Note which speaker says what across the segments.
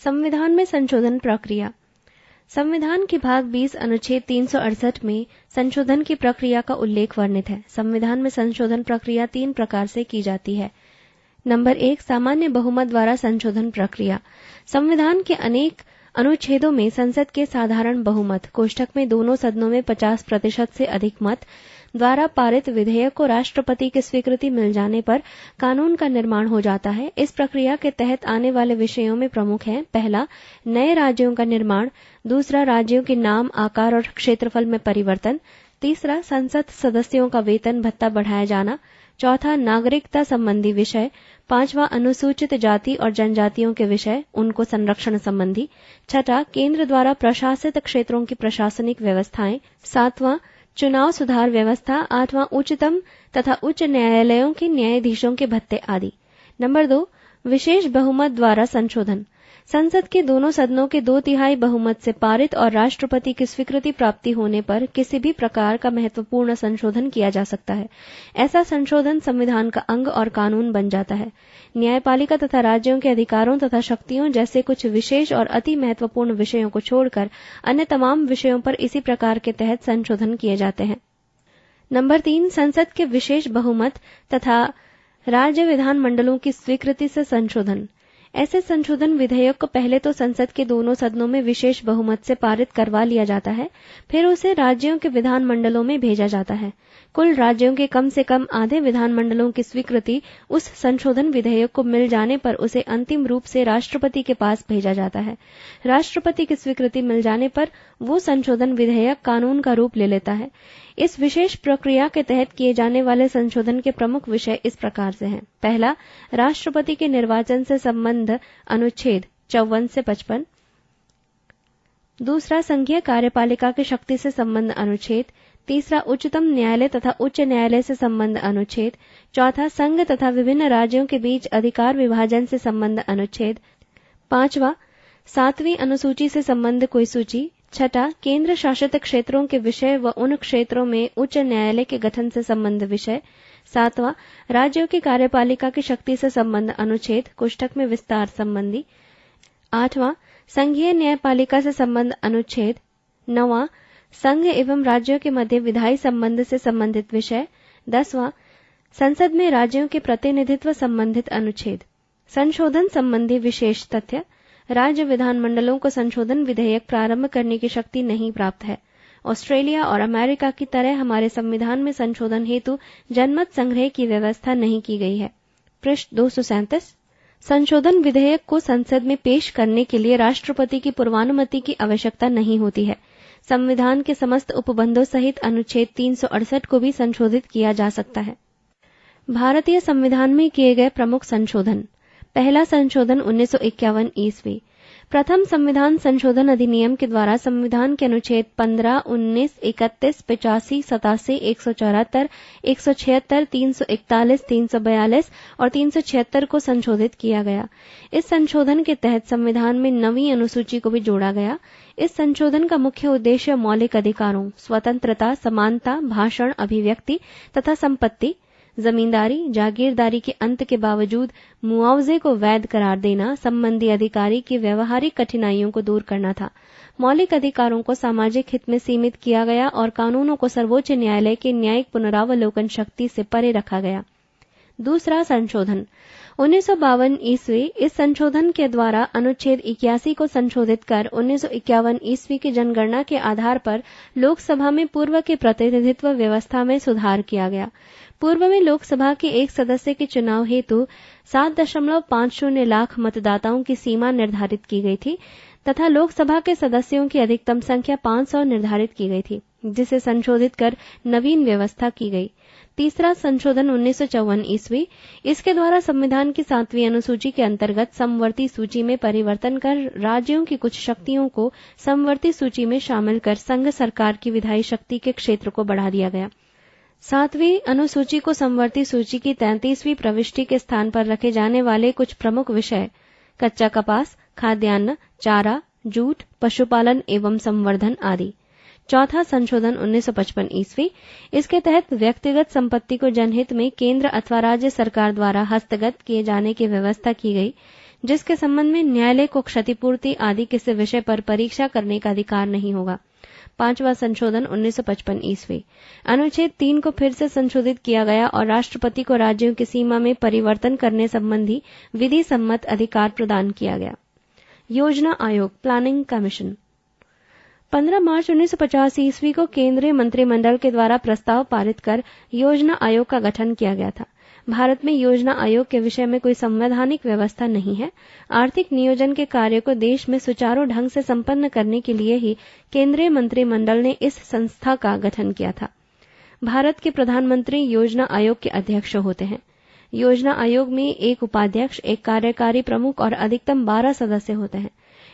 Speaker 1: संविधान में संशोधन प्रक्रिया। संविधान के भाग 20 अनुच्छेद 368 में संशोधन की प्रक्रिया का उल्लेख वर्णित है। संविधान में संशोधन प्रक्रिया 3 प्रकार से की जाती है। नंबर 1, सामान्य बहुमत द्वारा संशोधन प्रक्रिया। संविधान के अनेक अनुच्छेदों में संसद के साधारण बहुमत कोष्ठक में दोनों सदनों में 50% से अधिक मत द्वारा पारित विधेयक को राष्ट्रपति की स्वीकृति मिल जाने पर कानून का निर्माण हो जाता है। इस प्रक्रिया के तहत आने वाले विषयों में प्रमुख हैं: पहला, नए राज्यों का निर्माण; दूसरा, राज्यों के नाम, आकार और क्षेत्रफल में परिवर्तन; तीसरा, संसद सदस्यों का वेतन भत्ता बढ़ाया जाना; चौथा, नागरिकता संबंधी विषय; पांचवा, अनुसूचित जाति और जनजातियों के विषय, उनको संरक्षण संबंधी; छठा, केंद्र द्वारा प्रशासित क्षेत्रों की प्रशासनिक व्यवस्थाएं; सातवां, चुनाव सुधार व्यवस्था; आठवां, उच्चतम तथा उच्च न्यायालयों के न्यायाधीशों के भत्ते आदि। नंबर 2, विशेष बहुमत द्वारा संशोधन। संसद के दोनों सदनों के 2/3 बहुमत से पारित और राष्ट्रपति की स्वीकृति प्राप्ति होने पर किसी भी प्रकार का महत्वपूर्ण संशोधन किया जा सकता है। ऐसा संशोधन संविधान का अंग और कानून बन जाता है। न्यायपालिका तथा राज्यों के अधिकारों तथा शक्तियों जैसे कुछ विशेष और अति महत्वपूर्ण विषयों को छोड़कर अन्य तमाम विषयों पर इसी प्रकार के तहत संशोधन किए जाते हैं। नंबर 3, संसद के विशेष बहुमत तथा राज्य विधानमंडलों की स्वीकृति से संशोधन। ऐसे संशोधन विधेयक को पहले तो संसद के दोनों सदनों में विशेष बहुमत से पारित करवा लिया जाता है, फिर उसे राज्यों के विधानमंडलों में भेजा जाता है। कुल राज्यों के कम से कम आधे विधानमंडलों की स्वीकृति उस संशोधन विधेयक को मिल जाने पर उसे अंतिम रूप से राष्ट्रपति के पास भेजा जाता है। राष्ट्रपति की स्वीकृति मिल जाने पर वो संशोधन विधेयक कानून का रूप ले लेता है। इस विशेष प्रक्रिया के तहत किए जाने वाले संशोधन के प्रमुख विषय इस प्रकार से हैं: पहला, राष्ट्रपति के निर्वाचन से संबंध अनुच्छेद 54 से 55; दूसरा, संघीय कार्यपालिका की शक्ति से संबंध अनुच्छेद; तीसरा, उच्चतम न्यायालय तथा उच्च न्यायालय से संबंध अनुच्छेद; चौथा, संघ तथा विभिन्न राज्यों के बीच अधिकार विभाजन से संबंध अनुच्छेद; पांचवा, 7वीं अनुसूची से संबंध कोई सूची; छठा, केंद्र शासित क्षेत्रों के विषय व उन क्षेत्रों में उच्च न्यायालय के गठन से संबंध विषय; सातवां, राज्यों की कार्यपालिका की शक्ति से संबंध अनुच्छेद कोष्ठक में विस्तार संबंधी; आठवां, संघीय न्यायपालिका से संबंध अनुच्छेद; नौवां, संघ एवं राज्यों के मध्य विधायी संबंध से संबंधित विषय; 10वां, संसद में राज्यों के प्रतिनिधित्व संबंधित अनुच्छेद। संशोधन संबंधी विशेष तथ्य: राज्य विधानमंडलों को संशोधन विधेयक प्रारंभ करने की शक्ति नहीं प्राप्त है। ऑस्ट्रेलिया और अमेरिका की तरह हमारे संविधान में संशोधन हेतु जनमत संग्रह की व्यवस्था नहीं की गई है। पृष्ठ 237। संशोधन विधेयक को संसद में पेश करने के लिए राष्ट्रपति की पूर्वानुमति की आवश्यकता नहीं होती है। संविधान के समस्त उपबंधों सहित अनुच्छेद 368 को भी संशोधित किया जा सकता है। भारतीय संविधान में किए गए प्रमुख संशोधन। पहला संशोधन 1951 ईस्वी। प्रथम संविधान संशोधन अधिनियम के द्वारा संविधान के अनुच्छेद 15, 19, 31, 85, 87, 174, 176, 341, 342 और 376 को संशोधित किया गया। इस संशोधन के तहत संविधान में 9वीं अनुसूची को भी जोड़ा गया। इस संशोधन का मुख्य उद्देश्य मौलिक अधिकारों, स्वतंत्रता, समानता, भाषण, अभिव्यक्ति तथा संपत्ति, जमींदारी, जागीरदारी के अंत के बावजूद मुआवजे को वैध करार देना संबंधी अधिकारी की व्यवहारिक कठिनाइयों को दूर करना था। मौलिक अधिकारों को सामाजिक हित में सीमित किया गया और कानूनों को सर्वोच्च न्यायालय के न्यायिक पुनरावलोकन शक्ति से परे रखा गया। दूसरा संशोधन 1952 ईस्वी। इस संशोधन के द्वारा अनुच्छेद 81 को संशोधित कर 1951 ईस्वी की जनगणना के आधार पर लोकसभा में पूर्व के प्रतिनिधित्व व्यवस्था में सुधार किया गया। पूर्व में लोकसभा के एक सदस्य के चुनाव हेतु 7.50 लाख मतदाताओं की सीमा निर्धारित की गई थी तथा लोकसभा के सदस्यों की अधिकतम संख्या 500 निर्धारित की गई थी, जिसे संशोधित कर नवीन व्यवस्था की गई। तीसरा संशोधन 1954 ईस्वी। इसके द्वारा संविधान की 7वीं अनुसूची के अंतर्गत समवर्ती सूची में परिवर्तन कर राज्यों की कुछ शक्तियों को समवर्ती सूची में शामिल कर संघ सरकार की विधायी शक्ति के क्षेत्र को बढ़ा दिया गया। 7वीं अनुसूची को समवर्ती सूची की 33वीं प्रविष्टि के स्थान पर रखे जाने वाले कुछ प्रमुख विषय: कच्चा कपास, खाद्यान्न, चारा, जूट, पशुपालन एवं संवर्धन आदि। चौथा संशोधन 1955 ईस्वी। इसके तहत व्यक्तिगत संपत्ति को जनहित में केंद्र अथवा राज्य सरकार द्वारा हस्तगत किए जाने की व्यवस्था की गई। जिसके संबंध में न्यायालय को क्षतिपूर्ति आदि किसी विषय पर परीक्षा करने का अधिकार नहीं होगा। 5वां संशोधन 1955 ईस्वी। अनुच्छेद 3 को फिर से संशोधित किया गया और राष्ट्रपति को राज्यों की सीमा में परिवर्तन करने संबंधी विधि सम्मत अधिकार प्रदान किया गया। योजना आयोग, प्लानिंग कमीशन। 15 मार्च 1950 ईस्वी को केंद्रीय मंत्रिमंडल के द्वारा प्रस्ताव पारित कर योजना आयोग का गठन किया गया था। भारत में योजना आयोग के विषय में कोई संवैधानिक व्यवस्था नहीं है। आर्थिक नियोजन के कार्य को देश में सुचारू ढंग से संपन्न करने के लिए ही केंद्रीय मंत्रिमंडल ने इस संस्था का गठन किया था। भारत के प्रधानमंत्री योजना आयोग के अध्यक्ष होते हैं। योजना आयोग में एक उपाध्यक्ष, एक कार्यकारी प्रमुख और अधिकतम 12 सदस्य होते हैं।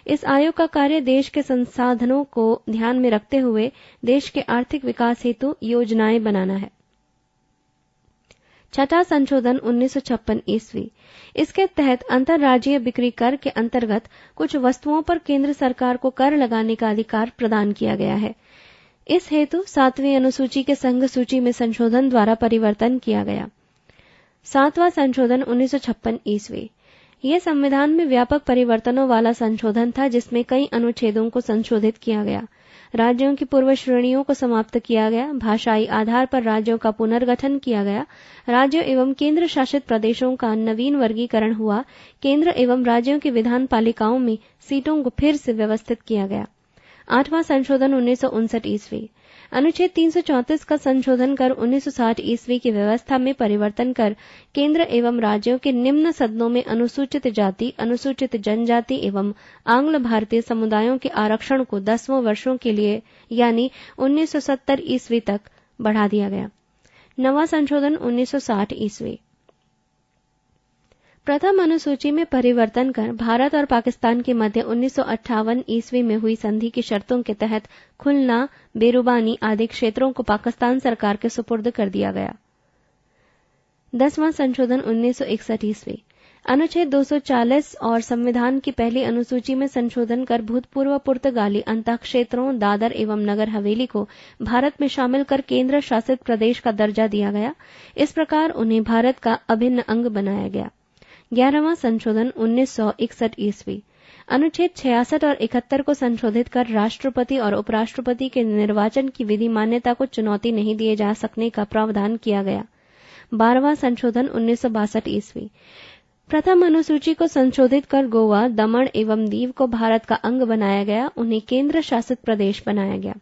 Speaker 1: इस आयोग का कार्य देश के संसाधनों को ध्यान में रखते हुए देश के आर्थिक विकास हेतु योजनाएं बनाना है। 6वां संशोधन 1956 ईस्वी। इसके तहत अंतर्राज्यीय बिक्री कर के अंतर्गत कुछ वस्तुओं पर केंद्र सरकार को कर लगाने का अधिकार प्रदान किया गया है। इस हेतु 7वीं अनुसूची के संघ सूची में संशोधन द्वारा परिवर्तन किया गया। 7वां संशोधन 1956 ईस्वी। यह संविधान में व्यापक परिवर्तनों वाला संशोधन था, जिसमें कई अनुच्छेदों को संशोधित किया गया। राज्यों की पूर्व श्रेणियों को समाप्त किया गया। भाषाई आधार पर राज्यों का पुनर्गठन किया गया। राज्यों एवं केंद्र शासित प्रदेशों का नवीन वर्गीकरण हुआ। केंद्र एवं राज्यों की विधान पालिकाओं में सीटों को फिर से व्यवस्थित किया गया। 8वां संशोधन 1959 ईस्वी। अनुच्छेद 334 का संशोधन कर 1960 ईस्वी की व्यवस्था में परिवर्तन कर केंद्र एवं राज्यों के निम्न सदनों में अनुसूचित जाति, अनुसूचित जनजाति एवं आंग्ल भारतीय समुदायों के आरक्षण को 10 वर्षों के लिए यानी 1970 ईस्वी तक बढ़ा दिया गया। 9वां संशोधन 1960 ईस्वी। प्रथम अनुसूची में परिवर्तन कर भारत और पाकिस्तान के मध्य 1958 ईस्वी में हुई संधि की शर्तों के तहत खुलना, बेरुबानी आदि क्षेत्रों को पाकिस्तान सरकार के सुपुर्द कर दिया गया। 10वां संशोधन 1961 ईस्वी। अनुच्छेद 240 और संविधान की पहली अनुसूची में संशोधन कर भूतपूर्व पुर्तगाली अंतःक्षेत्रों, दादर एवं नगर हवेली को भारत में शामिल कर केंद्र शासित प्रदेश का दर्जा दिया गया। इस प्रकार उन्हें भारत का अभिन्न अंग बनाया गया। 11वां संशोधन 1961 ईस्वी। अनुच्छेद 66 और 71 को संशोधित कर राष्ट्रपति और उपराष्ट्रपति के निर्वाचन की विधि मान्यता को चुनौती नहीं दिए जा सकने का प्रावधान किया गया। 12वां संशोधन 1962 ईस्वी। प्रथम अनुसूची को संशोधित कर गोवा, दमन एवं दीव को भारत का अंग बनाया गया। उन्हें केंद्र शासित प्रदेश बनाया गया।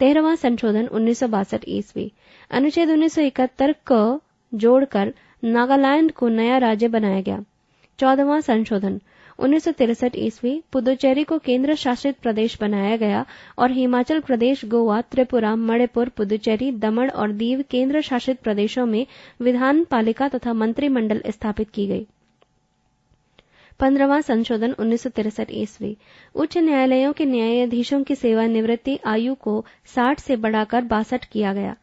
Speaker 1: 13वां संशोधन 1962 ईस्वी। अनुच्छेद 1971 को जोड़कर नागालैंड को नया राज्य बनाया गया। 14वां संशोधन 1963 ईस्वी। पुदुचेरी को केंद्र शासित प्रदेश बनाया गया और हिमाचल प्रदेश, गोवा, त्रिपुरा, मणिपुर, पुदुचेरी, दमन और दीव केंद्र शासित प्रदेशों में विधान पालिका तथा मंत्रिमंडल स्थापित की गई। 15वां संशोधन 1963 ईस्वी। उच्च न्यायालयों के न्यायाधीशों की सेवानिवृत्ति आयु को 60 से बढ़ाकर 62 किया गया।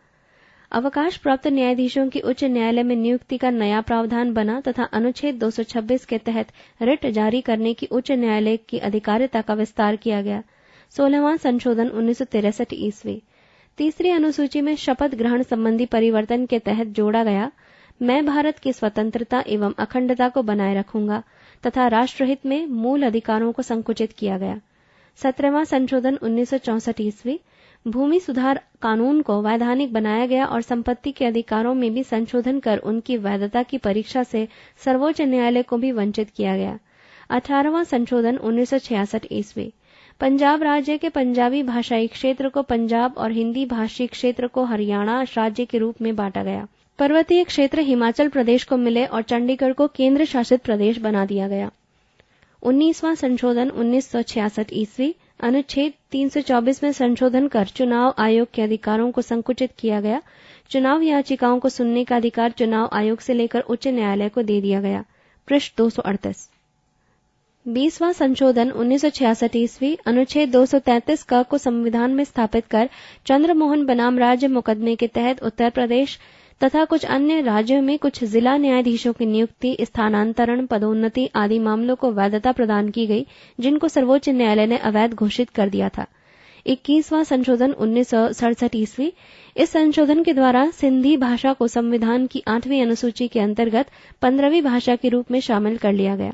Speaker 1: अवकाश प्राप्त न्यायाधीशों की उच्च न्यायालय में नियुक्ति का नया प्रावधान बना तथा अनुच्छेद 226 के तहत रिट जारी करने की उच्च न्यायालय की अधिकारिता का विस्तार किया गया। 16वां संशोधन 1963 ईस्वी। तीसरी अनुसूची में शपथ ग्रहण संबंधी परिवर्तन के तहत जोड़ा गया, मैं भारत की स्वतंत्रता एवं अखंडता को बनाए रखूंगा तथा राष्ट्रहित में मूल अधिकारों को संकुचित किया गया। 17वां संशोधन 1964 ईस्वी। भूमि सुधार कानून को वैधानिक बनाया गया और संपत्ति के अधिकारों में भी संशोधन कर उनकी वैधता की परीक्षा से सर्वोच्च न्यायालय को भी वंचित किया गया। 18वां संशोधन 1966 ईस्वी। पंजाब राज्य के पंजाबी भाषाई क्षेत्र को पंजाब और हिंदी भाषी क्षेत्र को हरियाणा राज्य के रूप में बांटा गया। पर्वतीय क्षेत्र हिमाचल प्रदेश को मिले और चंडीगढ़ को केंद्र शासित प्रदेश बना दिया गया। 19वां संशोधन 1966 ईस्वी। अनुच्छेद 324 में संशोधन कर चुनाव आयोग के अधिकारों को संकुचित किया गया। चुनाव याचिकाओं को सुनने का अधिकार चुनाव आयोग से लेकर उच्च न्यायालय को दे दिया गया। पृष्ठ 238। 20वां संशोधन 1966 ईस्वी। अनुच्छेद 233 क को संविधान में स्थापित कर चंद्रमोहन बनाम राज्य मुकदमे के तहत उत्तर प्रदेश तथा कुछ अन्य राज्यों में कुछ जिला न्यायाधीशों की नियुक्ति, स्थानांतरण, पदोन्नति आदि मामलों को वैधता प्रदान की गई, जिनको सर्वोच्च न्यायालय ने अवैध घोषित कर दिया था। 21वां संशोधन 1967 ईस्वी। इस संशोधन के द्वारा सिंधी भाषा को संविधान की 8वीं अनुसूची के अंतर्गत 15वीं भाषा के रूप में शामिल कर लिया गया।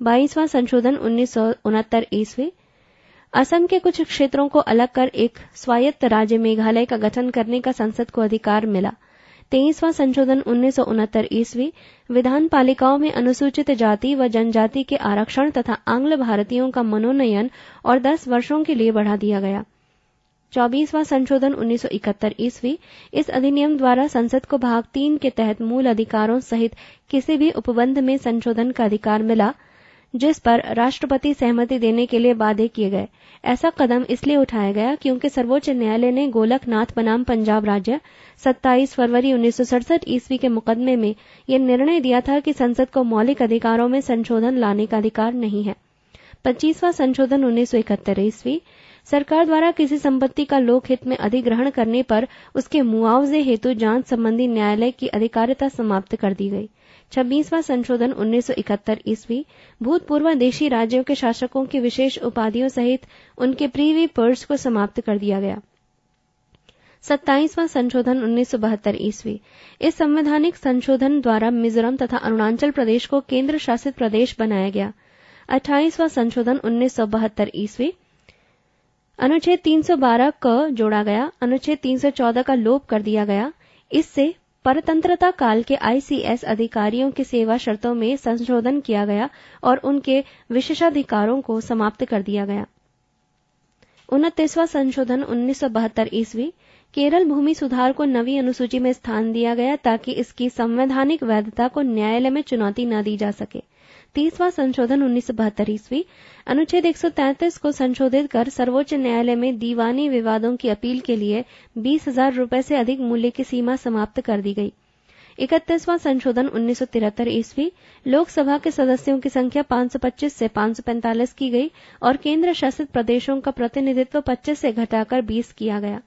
Speaker 1: 22वां संशोधन 1969 ईस्वी। असम के कुछ क्षेत्रों को अलग कर एक स्वायत्त राज्य मेघालय का गठन करने का संसद को अधिकार मिला। 23वां संशोधन 1969 ईस्वी। विधान पालिकाओं में अनुसूचित जाति व जनजाति के आरक्षण तथा आंग्ल भारतीयों का मनोनयन और 10 वर्षों के लिए बढ़ा दिया गया। 24वां संशोधन 1971 ईस्वी। इस अधिनियम द्वारा संसद को भाग 3 के तहत मूल अधिकारों सहित किसी भी उपबंध में संशोधन का अधिकार मिला जिस पर राष्ट्रपति सहमति देने के लिए बाध्य किए गए। ऐसा कदम इसलिए उठाया गया क्योंकि सर्वोच्च न्यायालय ने गोलकनाथ बनाम पंजाब राज्य 27 फरवरी 1967 ईस्वी के मुकदमे में यह निर्णय दिया था कि संसद को मौलिक अधिकारों में संशोधन लाने का अधिकार नहीं है। 25वां संशोधन 1971 ईस्वी। सरकार द्वारा किसी संपत्ति का लोकहित में अधिग्रहण करने पर उसके मुआवजे हेतु जांच संबंधी न्यायालय की अधिकारिता समाप्त कर दी गई। 26वां संशोधन 1971 ईस्वी। भूतपूर्व देशी राज्यों के शासकों की विशेष उपाधियों सहित उनके प्रीवी पर्स को समाप्त कर दिया गया। 27वां संशोधन 1972 ईस्वी। इस संवैधानिक संशोधन द्वारा मिजोरम तथा अरुणाचल प्रदेश को केंद्र शासित प्रदेश बनाया गया। 28वां संशोधन 1972 ईस्वी। अनुच्छेद 312 क जोड़ा गया। अनुच्छेद 314 का लोप कर दिया गया। इससे परतंत्रता काल के आईसीएस अधिकारियों की सेवा शर्तों में संशोधन किया गया और उनके विशेषाधिकारों को समाप्त कर दिया गया। 29वां संशोधन 1972 ईस्वी। केरल भूमि सुधार को नवी अनुसूची में स्थान दिया गया ताकि इसकी संवैधानिक वैधता को न्यायालय में चुनौती न दी जा सके। 30वां संशोधन 1972 ईस्वी। अनुच्छेद 133 को संशोधित कर सर्वोच्च न्यायालय में दीवानी विवादों की अपील के लिए 20,000 रुपए से अधिक मूल्य की सीमा समाप्त कर दी गई। 31वां संशोधन 1973 ईस्वी। लोकसभा के सदस्यों की संख्या 525 से 545 की गई और केंद्र शासित प्रदेशों का प्रतिनिधित्व 25 से घटाकर 20 किया गया।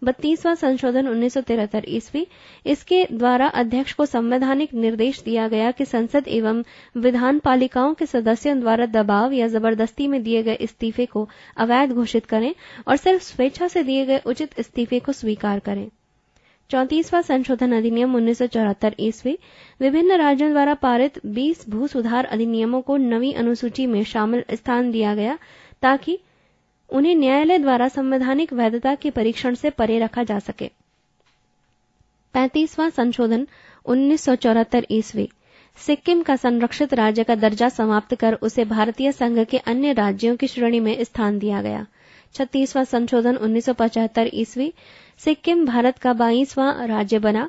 Speaker 1: 32वां संशोधन 1973 ईस्वी। इसके द्वारा अध्यक्ष को संवैधानिक निर्देश दिया गया कि संसद एवं विधान पालिकाओं के सदस्यों द्वारा दबाव या जबरदस्ती में दिए गए इस्तीफे को अवैध घोषित करें और सिर्फ स्वेच्छा से दिए गए उचित इस्तीफे को स्वीकार करें। 34वां संशोधन अधिनियम 1974 ईस्वी। विभिन्न राज्यों द्वारा पारित 20 भू सुधार अधिनियमों को नवी अनुसूची में शामिल स्थान दिया गया ताकि उन्हें न्यायालय द्वारा संवैधानिक वैधता के परीक्षण से परे रखा जा सके। 35वां संशोधन 1974 ईस्वी। सिक्किम का संरक्षित राज्य का दर्जा समाप्त कर उसे भारतीय संघ के अन्य राज्यों की श्रेणी में स्थान दिया गया। 36वां संशोधन 1975 ईस्वी। सिक्किम भारत का 22वां राज्य बना।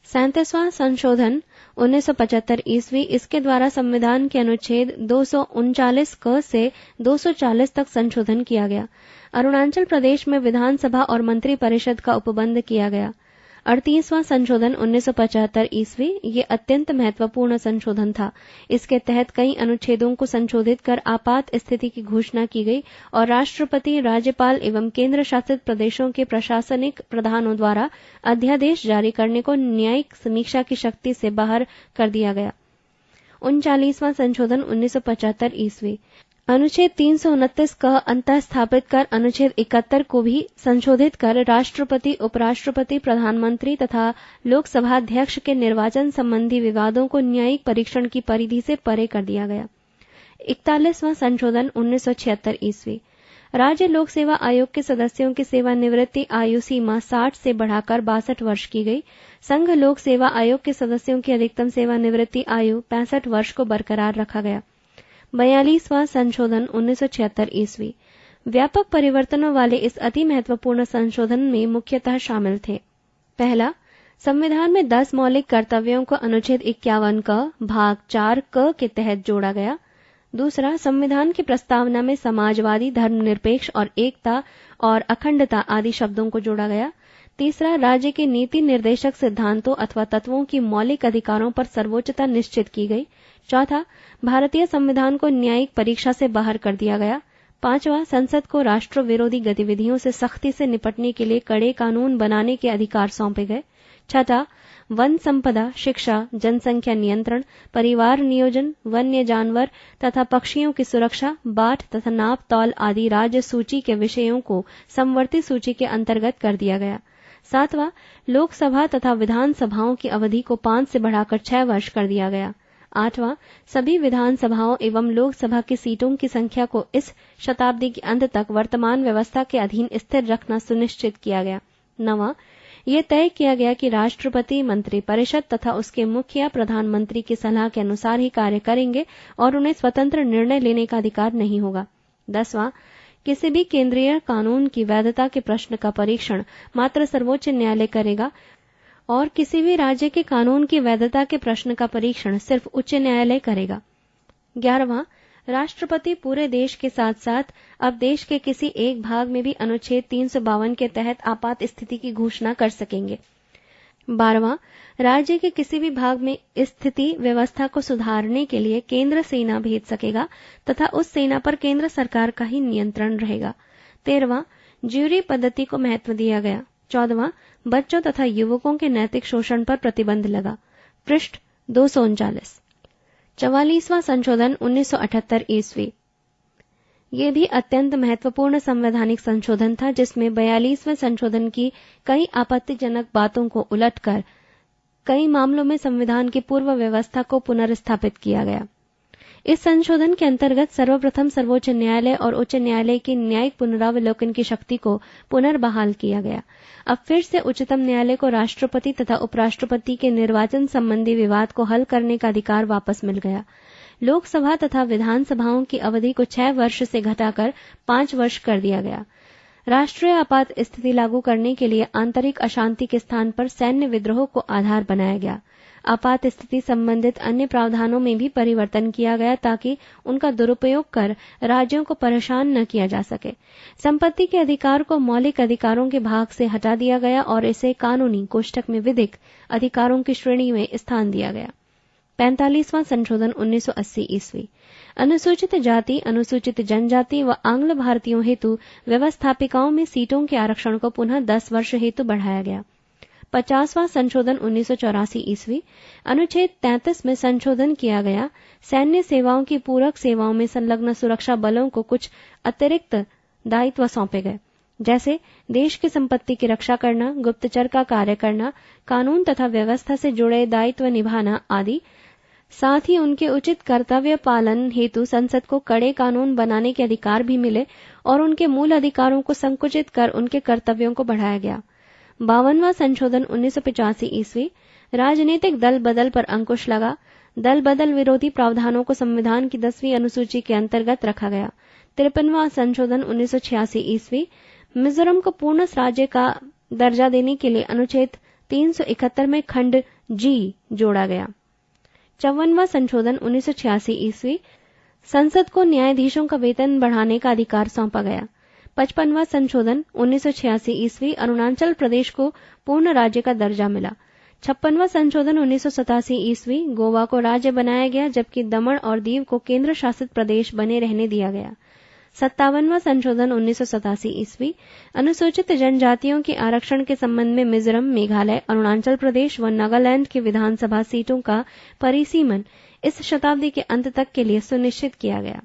Speaker 1: 37वां संशोधन 1975 ईस्वी। इसके द्वारा संविधान के अनुच्छेद 239 क से 240 तक संशोधन किया गया। अरुणाचल प्रदेश में विधानसभा और मंत्री परिषद का उपबंध किया गया। 38वां संशोधन 1975 ईस्वी। ये अत्यंत महत्वपूर्ण संशोधन था। इसके तहत कई अनुच्छेदों को संशोधित कर आपात स्थिति की घोषणा की गई और राष्ट्रपति, राज्यपाल एवं केंद्र शासित प्रदेशों के प्रशासनिक प्रधानों द्वारा अध्यादेश जारी करने को न्यायिक समीक्षा की शक्ति से बाहर कर दिया गया। 39वां संशोधन 1975 ईस्वी। अनुच्छेद 329 का अंतः स्थापित कर अनुच्छेद 71 को भी संशोधित कर राष्ट्रपति, उपराष्ट्रपति, प्रधानमंत्री तथा लोकसभा अध्यक्ष के निर्वाचन संबंधी विवादों को न्यायिक परीक्षण की परिधि से परे कर दिया गया। 41वां संशोधन 1976 ईस्वी। राज्य लोक सेवा आयोग के सदस्यों की सेवानिवृत्ति आयु सीमा 60 से बढ़ाकर 62 वर्ष की गई। संघ लोक सेवा आयोग के सदस्यों की अधिकतम सेवानिवृत्ति आयु 65 वर्ष को बरकरार रखा गया। 42वां संशोधन 1976 ईस्वी। व्यापक परिवर्तनों वाले इस अति महत्वपूर्ण संशोधन में मुख्यतः शामिल थे: पहला, संविधान में 10 मौलिक कर्तव्यों को अनुच्छेद 51 क भाग 4 क के तहत जोड़ा गया। दूसरा, संविधान की प्रस्तावना में समाजवादी, धर्मनिरपेक्ष और एकता और अखंडता आदि शब्दों को जोड़ा गया। तीसरा, राज्य के नीति निर्देशक सिद्धांतों अथवा तत्वों की मौलिक अधिकारों पर सर्वोच्चता निश्चित की गई। चौथा, भारतीय संविधान को न्यायिक परीक्षा से बाहर कर दिया गया। पांचवा, संसद को राष्ट्र विरोधी गतिविधियों से सख्ती से निपटने के लिए कड़े कानून बनाने के अधिकार सौंपे गए। छठा, वन संपदा, शिक्षा, जनसंख्या नियंत्रण, परिवार नियोजन, वन्य जानवर तथा पक्षियों की सुरक्षा, बाट तथा नाप तौल आदि राज्य सूची के विषयों को समवर्ती सूची के अंतर्गत कर दिया गया। सातवां, लोकसभा तथा विधानसभाओं की अवधि को 5 से बढ़ाकर 6 वर्ष कर दिया गया। 8वां, सभी विधानसभाओं एवं लोकसभा की सीटों की संख्या को इस शताब्दी के अंत तक वर्तमान व्यवस्था के अधीन स्थिर रखना सुनिश्चित किया गया। 9वां, यह तय किया गया कि राष्ट्रपति मंत्रिपरिषद तथा उसके मुखिया प्रधानमंत्री की सलाह के अनुसार ही कार्य करेंगे और उन्हें स्वतंत्र निर्णय लेने का अधिकार नहीं होगा। 10वां, किसी भी केंद्रीय कानून की वैधता के प्रश्न का परीक्षण मात्र सर्वोच्च न्यायालय करेगा और किसी भी राज्य के कानून की वैधता के प्रश्न का परीक्षण सिर्फ उच्च न्यायालय करेगा। 11वां, राष्ट्रपति पूरे देश के साथ साथ अब देश के किसी एक भाग में भी अनुच्छेद 352 के तहत आपात स्थिति की घोषणा कर सकेंगे। 12वां, राज्य के किसी भी भाग में स्थिति व्यवस्था को सुधारने के लिए केंद्र सेना भेज सकेगा तथा उस सेना पर केंद्र सरकार का ही नियंत्रण रहेगा। 13वां, ज्यूरी पद्धति को महत्व दिया गया। 14वां, बच्चों तथा युवकों के नैतिक शोषण पर प्रतिबंध लगा। पृष्ठ 239। 44वां संशोधन 1978 ईस्वी। ये भी अत्यंत महत्वपूर्ण संवैधानिक संशोधन था, जिसमें 42वें संशोधन की कई आपत्तिजनक बातों को उलटकर कई मामलों में संविधान की पूर्व व्यवस्था को पुनर्स्थापित किया गया। इस संशोधन के अंतर्गत सर्वप्रथम सर्वोच्च न्यायालय और उच्च न्यायालय की न्यायिक पुनरावलोकन की शक्ति को पुनर्बहाल किया गया। अब फिर से उच्चतम न्यायालय को राष्ट्रपति तथा उपराष्ट्रपति के निर्वाचन संबंधी विवाद को हल करने का अधिकार वापस मिल गया। लोकसभा तथा विधानसभाओं की अवधि को 6 वर्ष से घटाकर 5 वर्ष कर दिया गया। राष्ट्रीय आपात स्थिति लागू करने के लिए आंतरिक अशांति के स्थान पर सैन्य विद्रोह को आधार बनाया गया। आपात स्थिति संबंधित अन्य प्रावधानों में भी परिवर्तन किया गया ताकि उनका दुरुपयोग कर राज्यों को परेशान न किया जा सके। संपत्ति के अधिकार को मौलिक अधिकारों के भाग से हटा दिया गया और इसे कानूनी कोष्ठक में विधिक अधिकारों की श्रेणी में स्थान दिया गया। 45वां संशोधन 1980 ईस्वी। अनुसूचित जाति, अनुसूचित जनजाति व आंग्ल भारतीयों हेतु व्यवस्थापिकाओं में सीटों के आरक्षण को पुनः 10 वर्ष हेतु बढ़ाया गया। 50वां संशोधन 1984 ईस्वी। अनुच्छेद 33 में संशोधन किया गया। सैन्य सेवाओं की पूरक सेवाओं में संलग्न सुरक्षा बलों को कुछ अतिरिक्त दायित्व सौंपे गए, जैसे देश की संपत्ति की रक्षा करना, गुप्तचर का कार्य करना, कानून तथा व्यवस्था से जुड़े दायित्व निभाना आदि। साथ ही उनके उचित कर्तव्य पालन हेतु संसद को कड़े कानून बनाने के अधिकार भी मिले और उनके मूल अधिकारों को संकुचित कर उनके कर्तव्यों को बढ़ाया गया। 52वां संशोधन 1985 ईस्वी। राजनीतिक दल बदल पर अंकुश लगा। दल बदल विरोधी प्रावधानों को संविधान की 10वीं अनुसूची के अंतर्गत रखा गया। 53वां संशोधन 1986 ईस्वी। मिजोरम को पूर्ण राज्य का दर्जा देने के लिए अनुच्छेद 371 में खंड जी जोड़ा गया। 54वां संशोधन 1986 ईस्वी। संसद को न्यायाधीशों का वेतन बढ़ाने का अधिकार सौंपा गया। 55वां संशोधन 1986 ईस्वी। अरुणाचल प्रदेश को पूर्ण राज्य का दर्जा मिला। 56वां संशोधन 1987 ईस्वी। गोवा को राज्य बनाया गया, जबकि दमन और दीव को केंद्र शासित प्रदेश बने रहने दिया गया। 57वां संशोधन 1987 ईस्वी। अनुसूचित जनजातियों के आरक्षण के संबंध में मिजोरम, मेघालय, अरुणाचल प्रदेश व नागालैंड की विधानसभा सीटों का परिसीमन इस शताब्दी के अंत तक के लिए सुनिश्चित किया गया।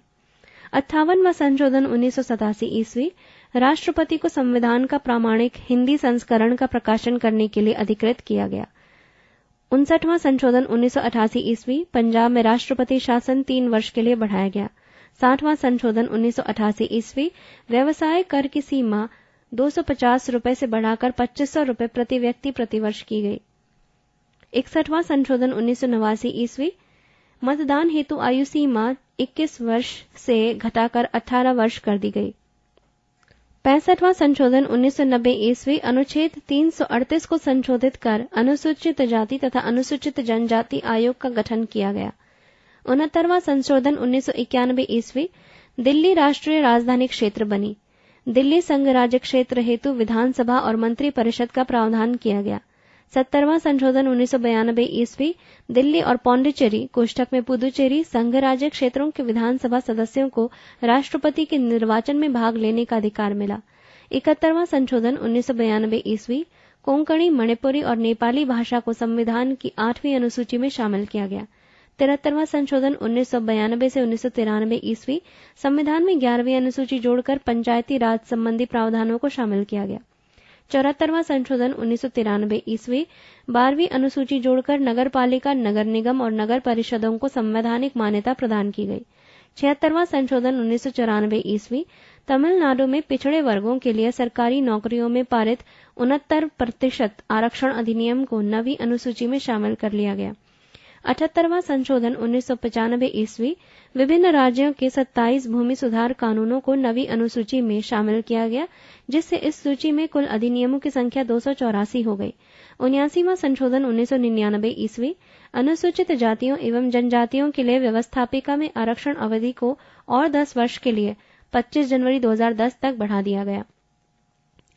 Speaker 1: 58वां संशोधन 1987 ईस्वी। राष्ट्रपति को संविधान का प्रामाणिक हिंदी संस्करण का प्रकाशन करने के लिए अधिकृत किया गया। 59वां संशोधन 1988 ईस्वी। पंजाब में राष्ट्रपति शासन 3 वर्ष के लिए बढ़ाया गया। 60वां संशोधन 1988 ईस्वी। व्यवसाय कर की सीमा 250 रुपए से बढ़ाकर 2500 रुपए प्रति व्यक्ति प्रति वर्ष की गई। 61वां संशोधन 1989 ईस्वी। मतदान हेतु आयु सीमा 21 वर्ष से घटाकर 18 वर्ष कर दी गई। 65वां संशोधन 1990 ईस्वी। अनुच्छेद 338 को संशोधित कर अनुसूचित जाति तथा अनुसूचित जनजाति आयोग का गठन किया गया। 69वां संशोधन 1991 ईस्वी। दिल्ली राष्ट्रीय राजधानी क्षेत्र बनी। दिल्ली संघ राज्य क्षेत्र हेतु विधानसभा और मंत्री परिषद का प्रावधान किया गया। 70वां संशोधन 1992 ईस्वी। दिल्ली और पौंडीचेरी कोष्ठक में पुदुचेरी संघ राज्य क्षेत्रों के विधानसभा सदस्यों को राष्ट्रपति के निर्वाचन में भाग लेने का अधिकार मिला। 71वां संशोधन 1992 ईस्वी। कोंकणी, मणिपुरी और नेपाली भाषा को संविधान की 8वीं अनुसूची में शामिल किया गया। 73वां संशोधन 1992 से 1993 ईस्वी। संविधान में 11वीं अनुसूची जोड़कर पंचायती राज संबंधी प्रावधानों को शामिल किया गया। 74वां संशोधन 1993 ईस्वी 12वीं अनुसूची जोड़कर नगर पालिका, नगर निगम और नगर परिषदों को संवैधानिक मान्यता प्रदान की गई। 76वां संशोधन 1994 ईस्वी तमिलनाडु में पिछड़े वर्गों के लिए सरकारी नौकरियों में पारित 69% आरक्षण अधिनियम को नवीं अनुसूची में शामिल कर लिया गया। 78वां संशोधन 1995 ईस्वी विभिन्न राज्यों के 27 भूमि सुधार कानूनों को नवी अनुसूची में शामिल किया गया, जिससे इस सूची में कुल अधिनियमों की संख्या 284 हो गई। 79वां संशोधन 1999 ईस्वी अनुसूचित जातियों एवं जनजातियों के लिए व्यवस्थापिका में आरक्षण अवधि को और 10 वर्ष के लिए 25 जनवरी 2010 तक बढ़ा दिया गया।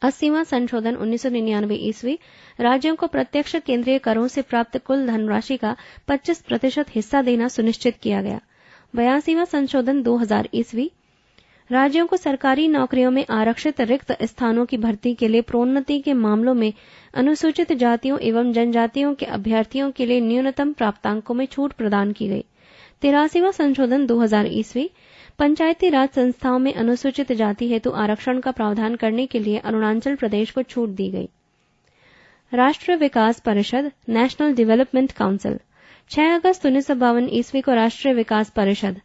Speaker 1: 80वां संशोधन 1999 ईस्वी राज्यों को प्रत्यक्ष केंद्रीय करों से प्राप्त कुल धनराशि का 25% हिस्सा देना सुनिश्चित किया गया। 82वां संशोधन 2000 ईस्वी राज्यों को सरकारी नौकरियों में आरक्षित रिक्त स्थानों की भर्ती के लिए प्रोन्नति के मामलों में अनुसूचित जातियों एवं जनजातियों के अभ्यर्थियों के लिए न्यूनतम प्राप्तांकों में छूट प्रदान की गई। 83वां संशोधन 2000 ईस्वी पंचायती राज संस्थाओं में अनुसूचित जाति हेतु आरक्षण का प्रावधान करने के लिए अरुणाचल प्रदेश को छूट दी गई। राष्ट्रीय विकास परिषद, नेशनल डेवलपमेंट काउंसिल। 6 अगस्त 1952 ईस्वी को राष्ट्रीय विकास परिषद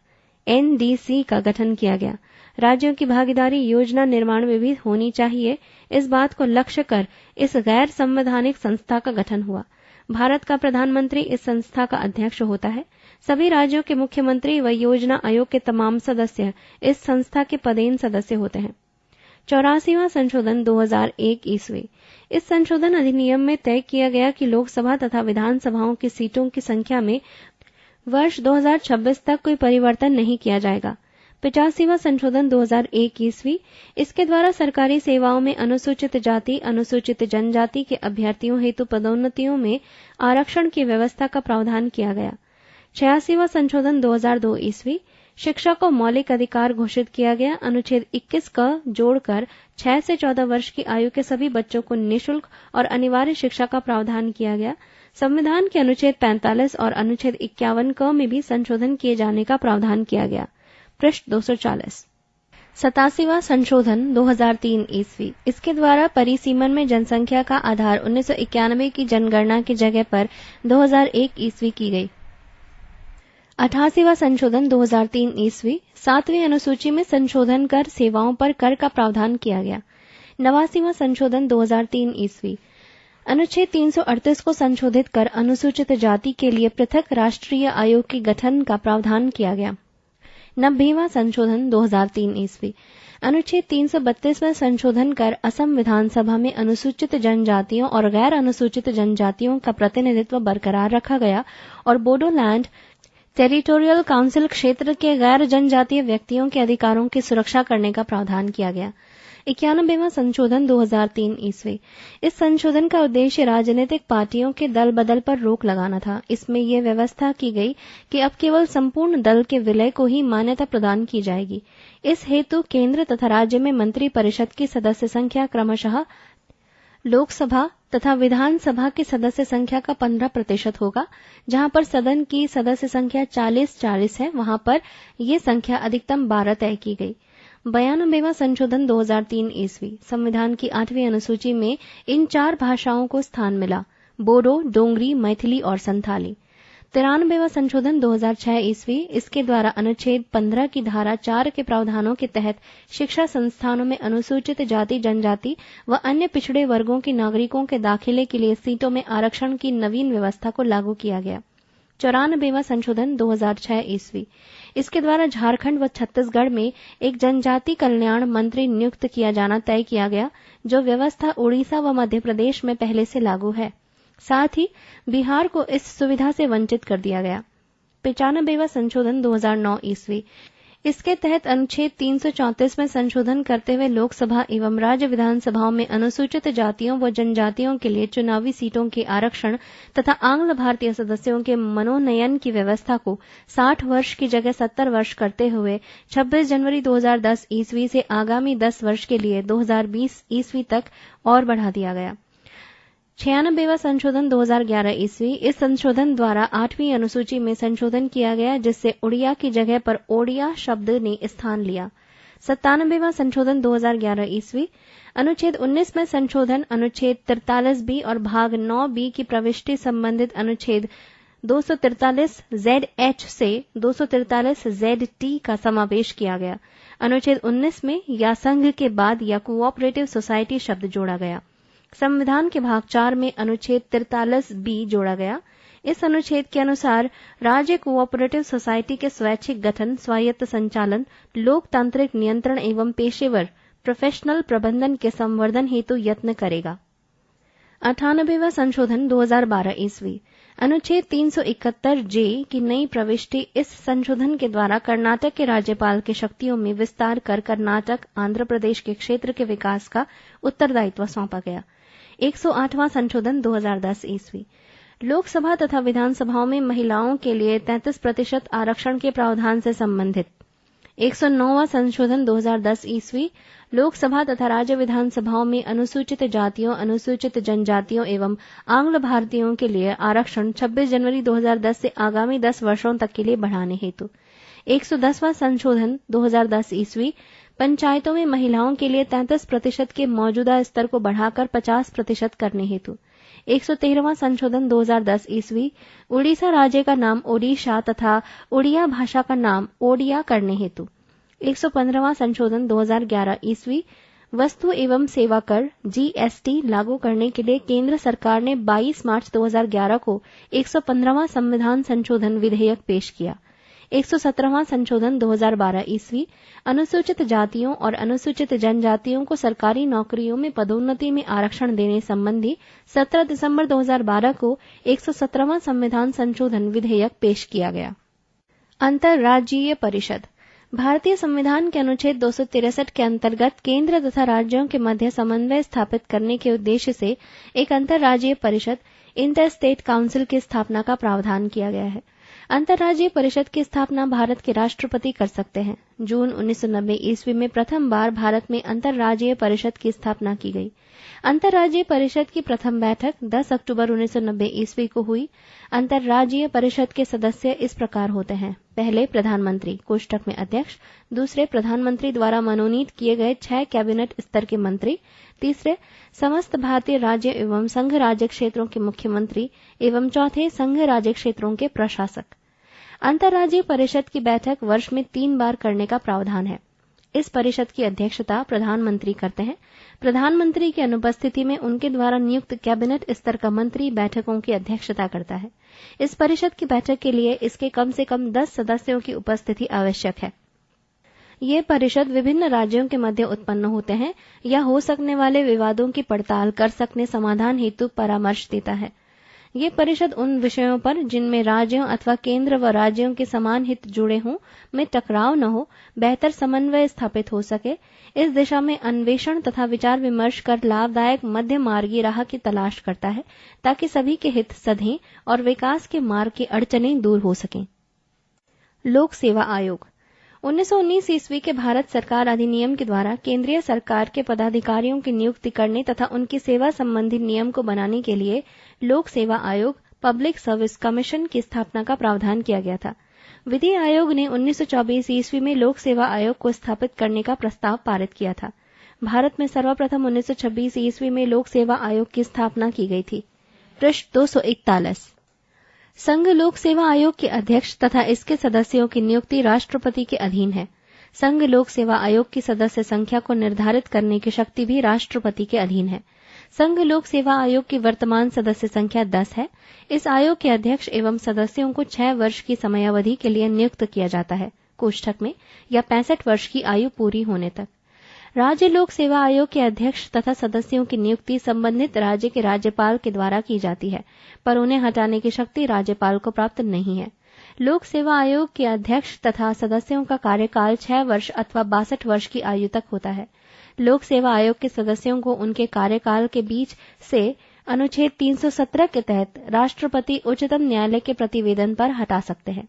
Speaker 1: NDC का गठन किया गया। राज्यों की भागीदारी योजना निर्माण में भी होनी चाहिए, इस बात को लक्ष्य कर इस गैर संवैधानिक संस्था का गठन हुआ। भारत का प्रधानमंत्री इस संस्था का अध्यक्ष होता है। सभी राज्यों के मुख्यमंत्री व योजना आयोग के तमाम सदस्य इस संस्था के पदेन सदस्य होते हैं। 84वां संशोधन 2001 ईस्वी। इस संशोधन अधिनियम में तय किया गया कि लोकसभा तथा विधानसभाओं की सीटों की संख्या में वर्ष 2026 तक कोई परिवर्तन नहीं किया जाएगा। 85वां संशोधन 2001 ईस्वी। इसके द्वारा सरकारी सेवाओं में अनुसूचित जाति, अनुसूचित जनजाति के अभ्यर्थियों हेतु पदोन्नतियों में आरक्षण की व्यवस्था का प्रावधान किया गया। 86वां संशोधन 2002 ईस्वी। शिक्षा को मौलिक अधिकार घोषित किया गया। अनुच्छेद 21 का जोड़कर 6 से 14 वर्ष की आयु के सभी बच्चों को निःशुल्क और अनिवार्य शिक्षा का प्रावधान किया गया। संविधान के अनुच्छेद 45 और अनुच्छेद 51 क में भी संशोधन किए जाने का प्रावधान किया गया। पृष्ठ 240। 87वां संशोधन 2003 ईस्वी। इसके द्वारा परिसीमन में जनसंख्या का आधार 1991 की जनगणना की जगह पर 2001 ईस्वी की गई। 88वां संशोधन 2003 ईस्वी। 7वीं अनुसूची में संशोधन कर सेवाओं पर कर का प्रावधान किया गया। 89वां संशोधन 2003 ईस्वी। अनुच्छेद 338 को संशोधित कर अनुसूचित जाति के लिए पृथक राष्ट्रीय आयोग के गठन का प्रावधान किया गया। 90वां संशोधन 2003 ईस्वी। अनुच्छेद 332 में संशोधन कर असम विधानसभा में अनुसूचित जनजातियों और गैर अनुसूचित जनजातियों का प्रतिनिधित्व बरकरार रखा गया और बोडोलैंड टेरिटोरियल काउंसिल क्षेत्र के गैर जनजातीय व्यक्तियों के अधिकारों की सुरक्षा करने का प्रावधान किया गया। 91वां संशोधन 2003 ईस्वी। इस संशोधन का उद्देश्य राजनीतिक पार्टियों के दल बदल पर रोक लगाना था। इसमें यह व्यवस्था की गई कि अब केवल संपूर्ण दल के विलय को ही मान्यता प्रदान की जाएगी। इस हेतु केंद्र तथा राज्य में मंत्री परिषद की सदस्य संख्या क्रमशः लोकसभा तथा विधानसभा की सदस्य संख्या का 15% होगा। जहां पर सदन की सदस्य संख्या 40-40 है, वहां पर यह संख्या अधिकतम 12 तय की गई। 92वां संशोधन 2003 ईस्वी। संविधान की 8वीं अनुसूची में इन 4 भाषाओं को स्थान मिला: बोडो, डोंगरी, मैथिली और संथाली। 93वां संशोधन 2006 ईस्वी। इसके द्वारा अनुच्छेद 15 की धारा 4 के प्रावधानों के तहत शिक्षा संस्थानों में अनुसूचित जाति, जनजाति व अन्य पिछड़े वर्गों के नागरिकों के दाखिले के लिए सीटों में आरक्षण की नवीन व्यवस्था को लागू किया गया। 94वां संशोधन 2006 ईस्वी। इसके द्वारा झारखंड व छत्तीसगढ़ में एक जनजाति कल्याण मंत्री नियुक्त किया जाना तय किया गया, जो व्यवस्था उड़ीसा व मध्य प्रदेश में पहले से लागू है। साथ ही बिहार को इस सुविधा से वंचित कर दिया गया। 95वां संशोधन 2009 ईस्वी। इसके तहत अनुच्छेद 334 में संशोधन करते हुए लोकसभा एवं राज्य विधानसभाओं में अनुसूचित जातियों व जनजातियों के लिए चुनावी सीटों के आरक्षण तथा आंग्ल भारतीय सदस्यों के मनोनयन की व्यवस्था को 60 वर्ष की जगह 70 वर्ष करते हुए 26 जनवरी 2010 ईस्वी से आगामी 10 वर्ष के लिए 2020 ईस्वी तक और बढ़ा दिया गया। 96वां संशोधन 2011 ईस्वी। इस संशोधन द्वारा 8वीं अनुसूची में संशोधन किया गया, जिससे उड़िया की जगह पर ओडिया शब्द ने स्थान लिया। 97वां संशोधन 2011 ईस्वी। अनुच्छेद 19 में संशोधन अनुच्छेद 43B और भाग 9B की प्रविष्टि संबंधित अनुच्छेद 243 ZH से 243 ZT का समावेश किया गया। अनुच्छेद 19 में या संघ के बाद या कोऑपरेटिव सोसाइटी शब्द जोड़ा गया। संविधान के भाग 4 में अनुच्छेद 43B जोड़ा गया। इस अनुच्छेद के अनुसार राज्य कोऑपरेटिव सोसाइटी के स्वैच्छिक गठन, स्वायत्त संचालन, लोकतांत्रिक नियंत्रण एवं पेशेवर प्रोफेशनल प्रबंधन के संवर्धन हेतु यत्न करेगा। 98वां संशोधन 2012 ईस्वी। अनुच्छेद 371 जे की नई प्रविष्टि इस संशोधन के द्वारा कर्नाटक के राज्यपाल की शक्तियों में विस्तार कर कर्नाटक, आंध्र प्रदेश के क्षेत्र के विकास का उत्तरदायित्व सौंपा गया। 108वां संशोधन 2010 ईस्वी। लोकसभा तथा विधानसभाओं में महिलाओं के लिए 33% आरक्षण के प्रावधान से संबंधित 109वां संशोधन 2010 ईस्वी। लोकसभा तथा राज्य विधानसभाओं में अनुसूचित जातियों, अनुसूचित जनजातियों एवं आंग्ल भारतीयों के लिए आरक्षण 26 जनवरी 2010 से आगामी 10 वर्षों तक के लिए बढ़ाने हेतु 110वां संशोधन 2010 ईस्वी। पंचायतों में महिलाओं के लिए 33% के मौजूदा स्तर को बढ़ाकर 50% करने हेतु 113वां संशोधन 2010 ईस्वी। उड़ीसा राज्य का नाम ओडिशा तथा उड़िया भाषा का नाम ओडिया करने हेतु 115वां संशोधन 2011 ईस्वी। वस्तु एवं सेवा कर GST लागू करने के लिए केंद्र सरकार ने 22 मार्च 2011 को 115वां संविधान संशोधन विधेयक पेश किया। 117वां संशोधन 2012 ईस्वी। अनुसूचित जातियों और अनुसूचित जनजातियों को सरकारी नौकरियों में पदोन्नति में आरक्षण देने संबंधी 17 दिसंबर 2012 को 117वां संविधान संशोधन विधेयक पेश किया गया। अंतर्राज्यीय परिषद। भारतीय संविधान के अनुच्छेद 263 के अंतर्गत केंद्र तथा राज्यों के मध्य समन्वय स्थापित करने के उद्देश्य से एक अंतर्राज्यीय परिषद इंटर स्टेट काउंसिल की स्थापना का प्रावधान किया गया है। अंतर्राज्यीय परिषद की स्थापना भारत के राष्ट्रपति कर सकते हैं। जून 1990 ईस्वी में प्रथम बार भारत में अंतर्राज्यीय परिषद की स्थापना की गई। अंतर्राज्यीय परिषद की प्रथम बैठक 10 अक्टूबर 1990 ईस्वी को हुई। अंतर्राज्यीय परिषद के सदस्य इस प्रकार होते हैं: पहले प्रधानमंत्री कोष्ठक में अध्यक्ष, दूसरे प्रधानमंत्री द्वारा मनोनीत किए गए 6 कैबिनेट स्तर के मंत्री, तीसरे समस्त भारतीय राज्य एवं संघ राज्य क्षेत्रों के मुख्यमंत्री एवं चौथे संघ राज्य क्षेत्रों के प्रशासक। अंतर्राज्यीय परिषद की बैठक वर्ष में 3 बार करने का प्रावधान है। इस परिषद की अध्यक्षता प्रधानमंत्री करते हैं। प्रधानमंत्री की अनुपस्थिति में उनके द्वारा नियुक्त कैबिनेट स्तर का मंत्री बैठकों की अध्यक्षता करता है। इस परिषद की बैठक के लिए इसके कम से कम 10 सदस्यों की उपस्थिति आवश्यक है। ये परिषद विभिन्न राज्यों के मध्य उत्पन्न होते हैं या हो सकने वाले विवादों की पड़ताल कर सकने समाधान हेतु परामर्श देता है। ये परिषद उन विषयों पर जिनमें राज्यों अथवा केंद्र व राज्यों के समान हित जुड़े हों में टकराव न हो, बेहतर समन्वय स्थापित हो सके, इस दिशा में अन्वेषण तथा विचार विमर्श कर लाभदायक मध्य मार्गी राह की तलाश करता है ताकि सभी के हित सधें और विकास के मार्ग की अड़चनें दूर हो सकें। लोक सेवा आयोग। 1919 ईस्वी के भारत सरकार अधिनियम के द्वारा केंद्रीय सरकार के पदाधिकारियों की नियुक्ति करने तथा उनकी सेवा संबंधी नियम को बनाने के लिए लोक सेवा आयोग पब्लिक सर्विस कमीशन की स्थापना का प्रावधान किया गया था। विधि आयोग ने 1924 ईस्वी में लोक सेवा आयोग को स्थापित करने का प्रस्ताव पारित किया था। भारत में सर्वप्रथम 1926 ईस्वी में लोक सेवा आयोग की स्थापना की गई थी। पृष्ठ 241। संघ लोक सेवा आयोग के अध्यक्ष तथा इसके सदस्यों की नियुक्ति राष्ट्रपति के अधीन है। संघ लोक सेवा आयोग की सदस्य संख्या को निर्धारित करने की शक्ति भी राष्ट्रपति के अधीन है। संघ लोक सेवा आयोग की वर्तमान सदस्य संख्या 10 है। इस आयोग के अध्यक्ष एवं सदस्यों को 6 वर्ष की समयावधि के लिए नियुक्त किया जाता है कोष्ठक में या 65 वर्ष की आयु पूरी होने तक। राज्य लोक सेवा आयोग के अध्यक्ष तथा सदस्यों की नियुक्ति संबंधित राज्य के राज्यपाल के द्वारा की जाती है, पर उन्हें हटाने की शक्ति राज्यपाल को प्राप्त नहीं है। लोक सेवा आयोग के अध्यक्ष तथा सदस्यों का कार्यकाल 6 वर्ष अथवा 62 वर्ष की आयु तक होता है। लोक सेवा आयोग के सदस्यों को उनके कार्यकाल के बीच से अनुच्छेद 317 के तहत राष्ट्रपति उच्चतम न्यायालय के प्रतिवेदन पर हटा सकते हैं।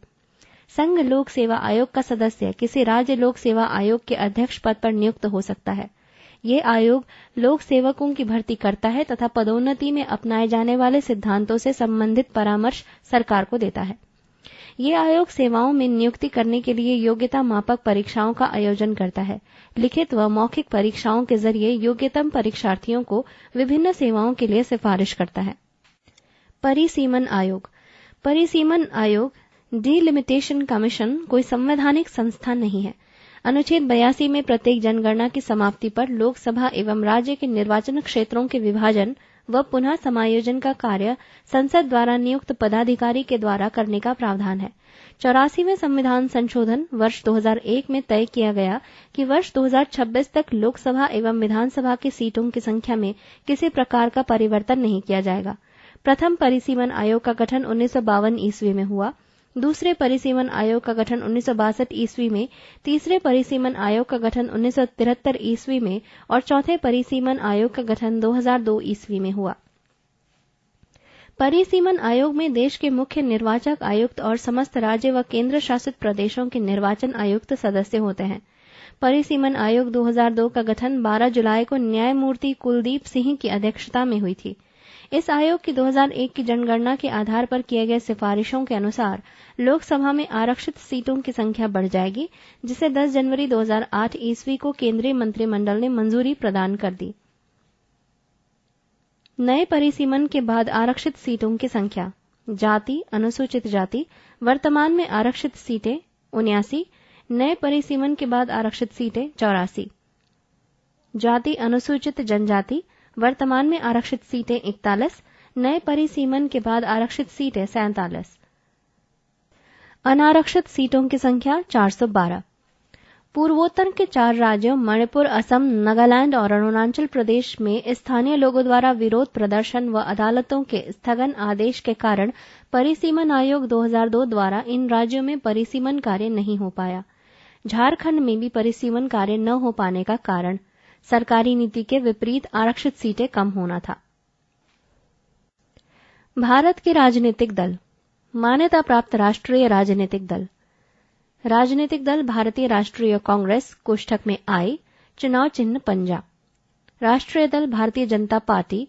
Speaker 1: संघ लोक सेवा आयोग का सदस्य किसी राज्य लोक सेवा आयोग के अध्यक्ष पद पर नियुक्त हो सकता है। ये आयोग लोक सेवकों की भर्ती करता है तथा पदोन्नति में अपनाए जाने वाले सिद्धांतों से संबंधित परामर्श सरकार को देता है। ये आयोग सेवाओं में नियुक्ति करने के लिए योग्यता मापक परीक्षाओं का आयोजन करता है। लिखित व मौखिक परीक्षाओं के जरिए योग्यतम परीक्षार्थियों को विभिन्न सेवाओं के लिए सिफारिश करता है। परिसीमन आयोग। परिसीमन आयोग डिलिमिटेशन कमीशन कोई संवैधानिक संस्था नहीं है। अनुच्छेद 82 में प्रत्येक जनगणना की समाप्ति पर लोकसभा एवं राज्य के निर्वाचन क्षेत्रों के विभाजन व पुनः समायोजन का कार्य संसद द्वारा नियुक्त पदाधिकारी के द्वारा करने का प्रावधान है। 84वें संविधान संशोधन वर्ष 2001 में तय किया गया कि वर्ष 2026 तक लोकसभा एवं विधानसभा की सीटों की संख्या में किसी प्रकार का परिवर्तन नहीं किया जाएगा। प्रथम परिसीमन आयोग का गठन 1952 ईस्वी में हुआ। दूसरे परिसीमन आयोग का गठन 1962 ईस्वी में, तीसरे परिसीमन आयोग का गठन 1973 ईस्वी में और चौथे परिसीमन आयोग का गठन 2002 ईस्वी में हुआ। परिसीमन आयोग में देश के मुख्य निर्वाचक आयुक्त और समस्त राज्य व केंद्र शासित प्रदेशों के निर्वाचन आयुक्त सदस्य होते हैं। परिसीमन आयोग 2002 का गठन 12 जुलाई को न्यायमूर्ति कुलदीप सिंह की अध्यक्षता में हुई थी। इस आयोग की 2001 की जनगणना के आधार पर किए गए सिफारिशों के अनुसार लोकसभा में आरक्षित सीटों की संख्या बढ़ जाएगी, जिसे 10 जनवरी 2008 ईस्वी को केंद्रीय मंत्रिमंडल ने मंजूरी प्रदान कर दी। नए परिसीमन के बाद आरक्षित सीटों की संख्या। जाति अनुसूचित जाति वर्तमान में आरक्षित सीटें 79, नए परिसीमन के बाद आरक्षित सीटें 84। जाति अनुसूचित जनजाति वर्तमान में आरक्षित सीटें 41, नए परिसीमन के बाद आरक्षित सीटें 47। अनारक्षित सीटों की संख्या 412। पूर्वोत्तर के 4 राज्यों मणिपुर, असम, नागालैंड और अरुणाचल प्रदेश में स्थानीय लोगों द्वारा विरोध प्रदर्शन व अदालतों के स्थगन आदेश के कारण परिसीमन आयोग 2002 द्वारा इन राज्यों में परिसीमन कार्य नहीं हो पाया। झारखंड में भी परिसीमन कार्य न हो पाने का कारण सरकारी नीति के विपरीत आरक्षित सीटें कम होना था। भारत के राजनीतिक दल। मान्यता प्राप्त राष्ट्रीय राजनीतिक दल। राजनीतिक दल भारतीय राष्ट्रीय कांग्रेस कोष्ठक में आई, चुनाव चिन्ह पंजा। राष्ट्रीय दल भारतीय जनता पार्टी,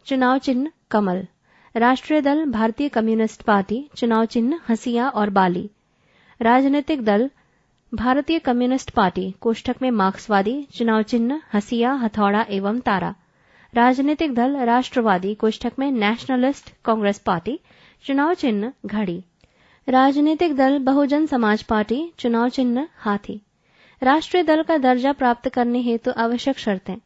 Speaker 1: चुनाव चिन्ह कमल। राष्ट्रीय दल भारतीय कम्युनिस्ट पार्टी, चुनाव चिन्ह हंसिया और बाली। राजनीतिक दल भारतीय कम्युनिस्ट पार्टी कोष्ठक में मार्क्सवादी, चुनाव चिन्ह हंसिया, हथौड़ा एवं तारा। राजनीतिक दल राष्ट्रवादी कोष्ठक में नेशनलिस्ट कांग्रेस पार्टी, चुनाव चिन्ह घड़ी। राजनीतिक दल बहुजन समाज पार्टी, चुनाव चिन्ह हाथी। राष्ट्रीय दल का दर्जा प्राप्त करने हेतु आवश्यक शर्तें।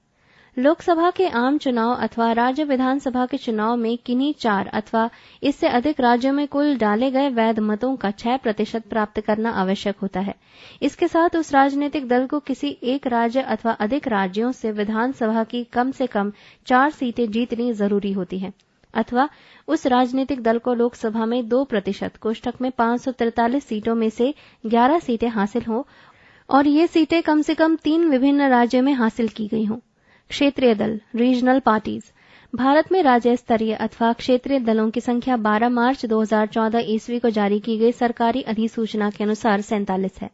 Speaker 1: लोकसभा के आम चुनाव अथवा राज्य विधानसभा के चुनाव में किन्हीं 4 अथवा इससे अधिक राज्यों में कुल डाले गए वैध मतों का 6% प्राप्त करना आवश्यक होता है। इसके साथ उस राजनीतिक दल को किसी एक राज्य अथवा अधिक राज्यों से विधानसभा की कम से कम 4 सीटें जीतनी जरूरी होती है, अथवा उस राजनीतिक दल को लोकसभा में 2% कोष्ठक में 543 सीटों में से 11 सीटें हासिल हों और ये सीटें कम से कम 3 विभिन्न राज्यों में हासिल की गई हों। क्षेत्रीय दल रीजनल पार्टीज। भारत में राज्य स्तरीय अथवा क्षेत्रीय दलों की संख्या 12 मार्च 2014 ईस्वी को जारी की गई सरकारी अधिसूचना के अनुसार 47 है।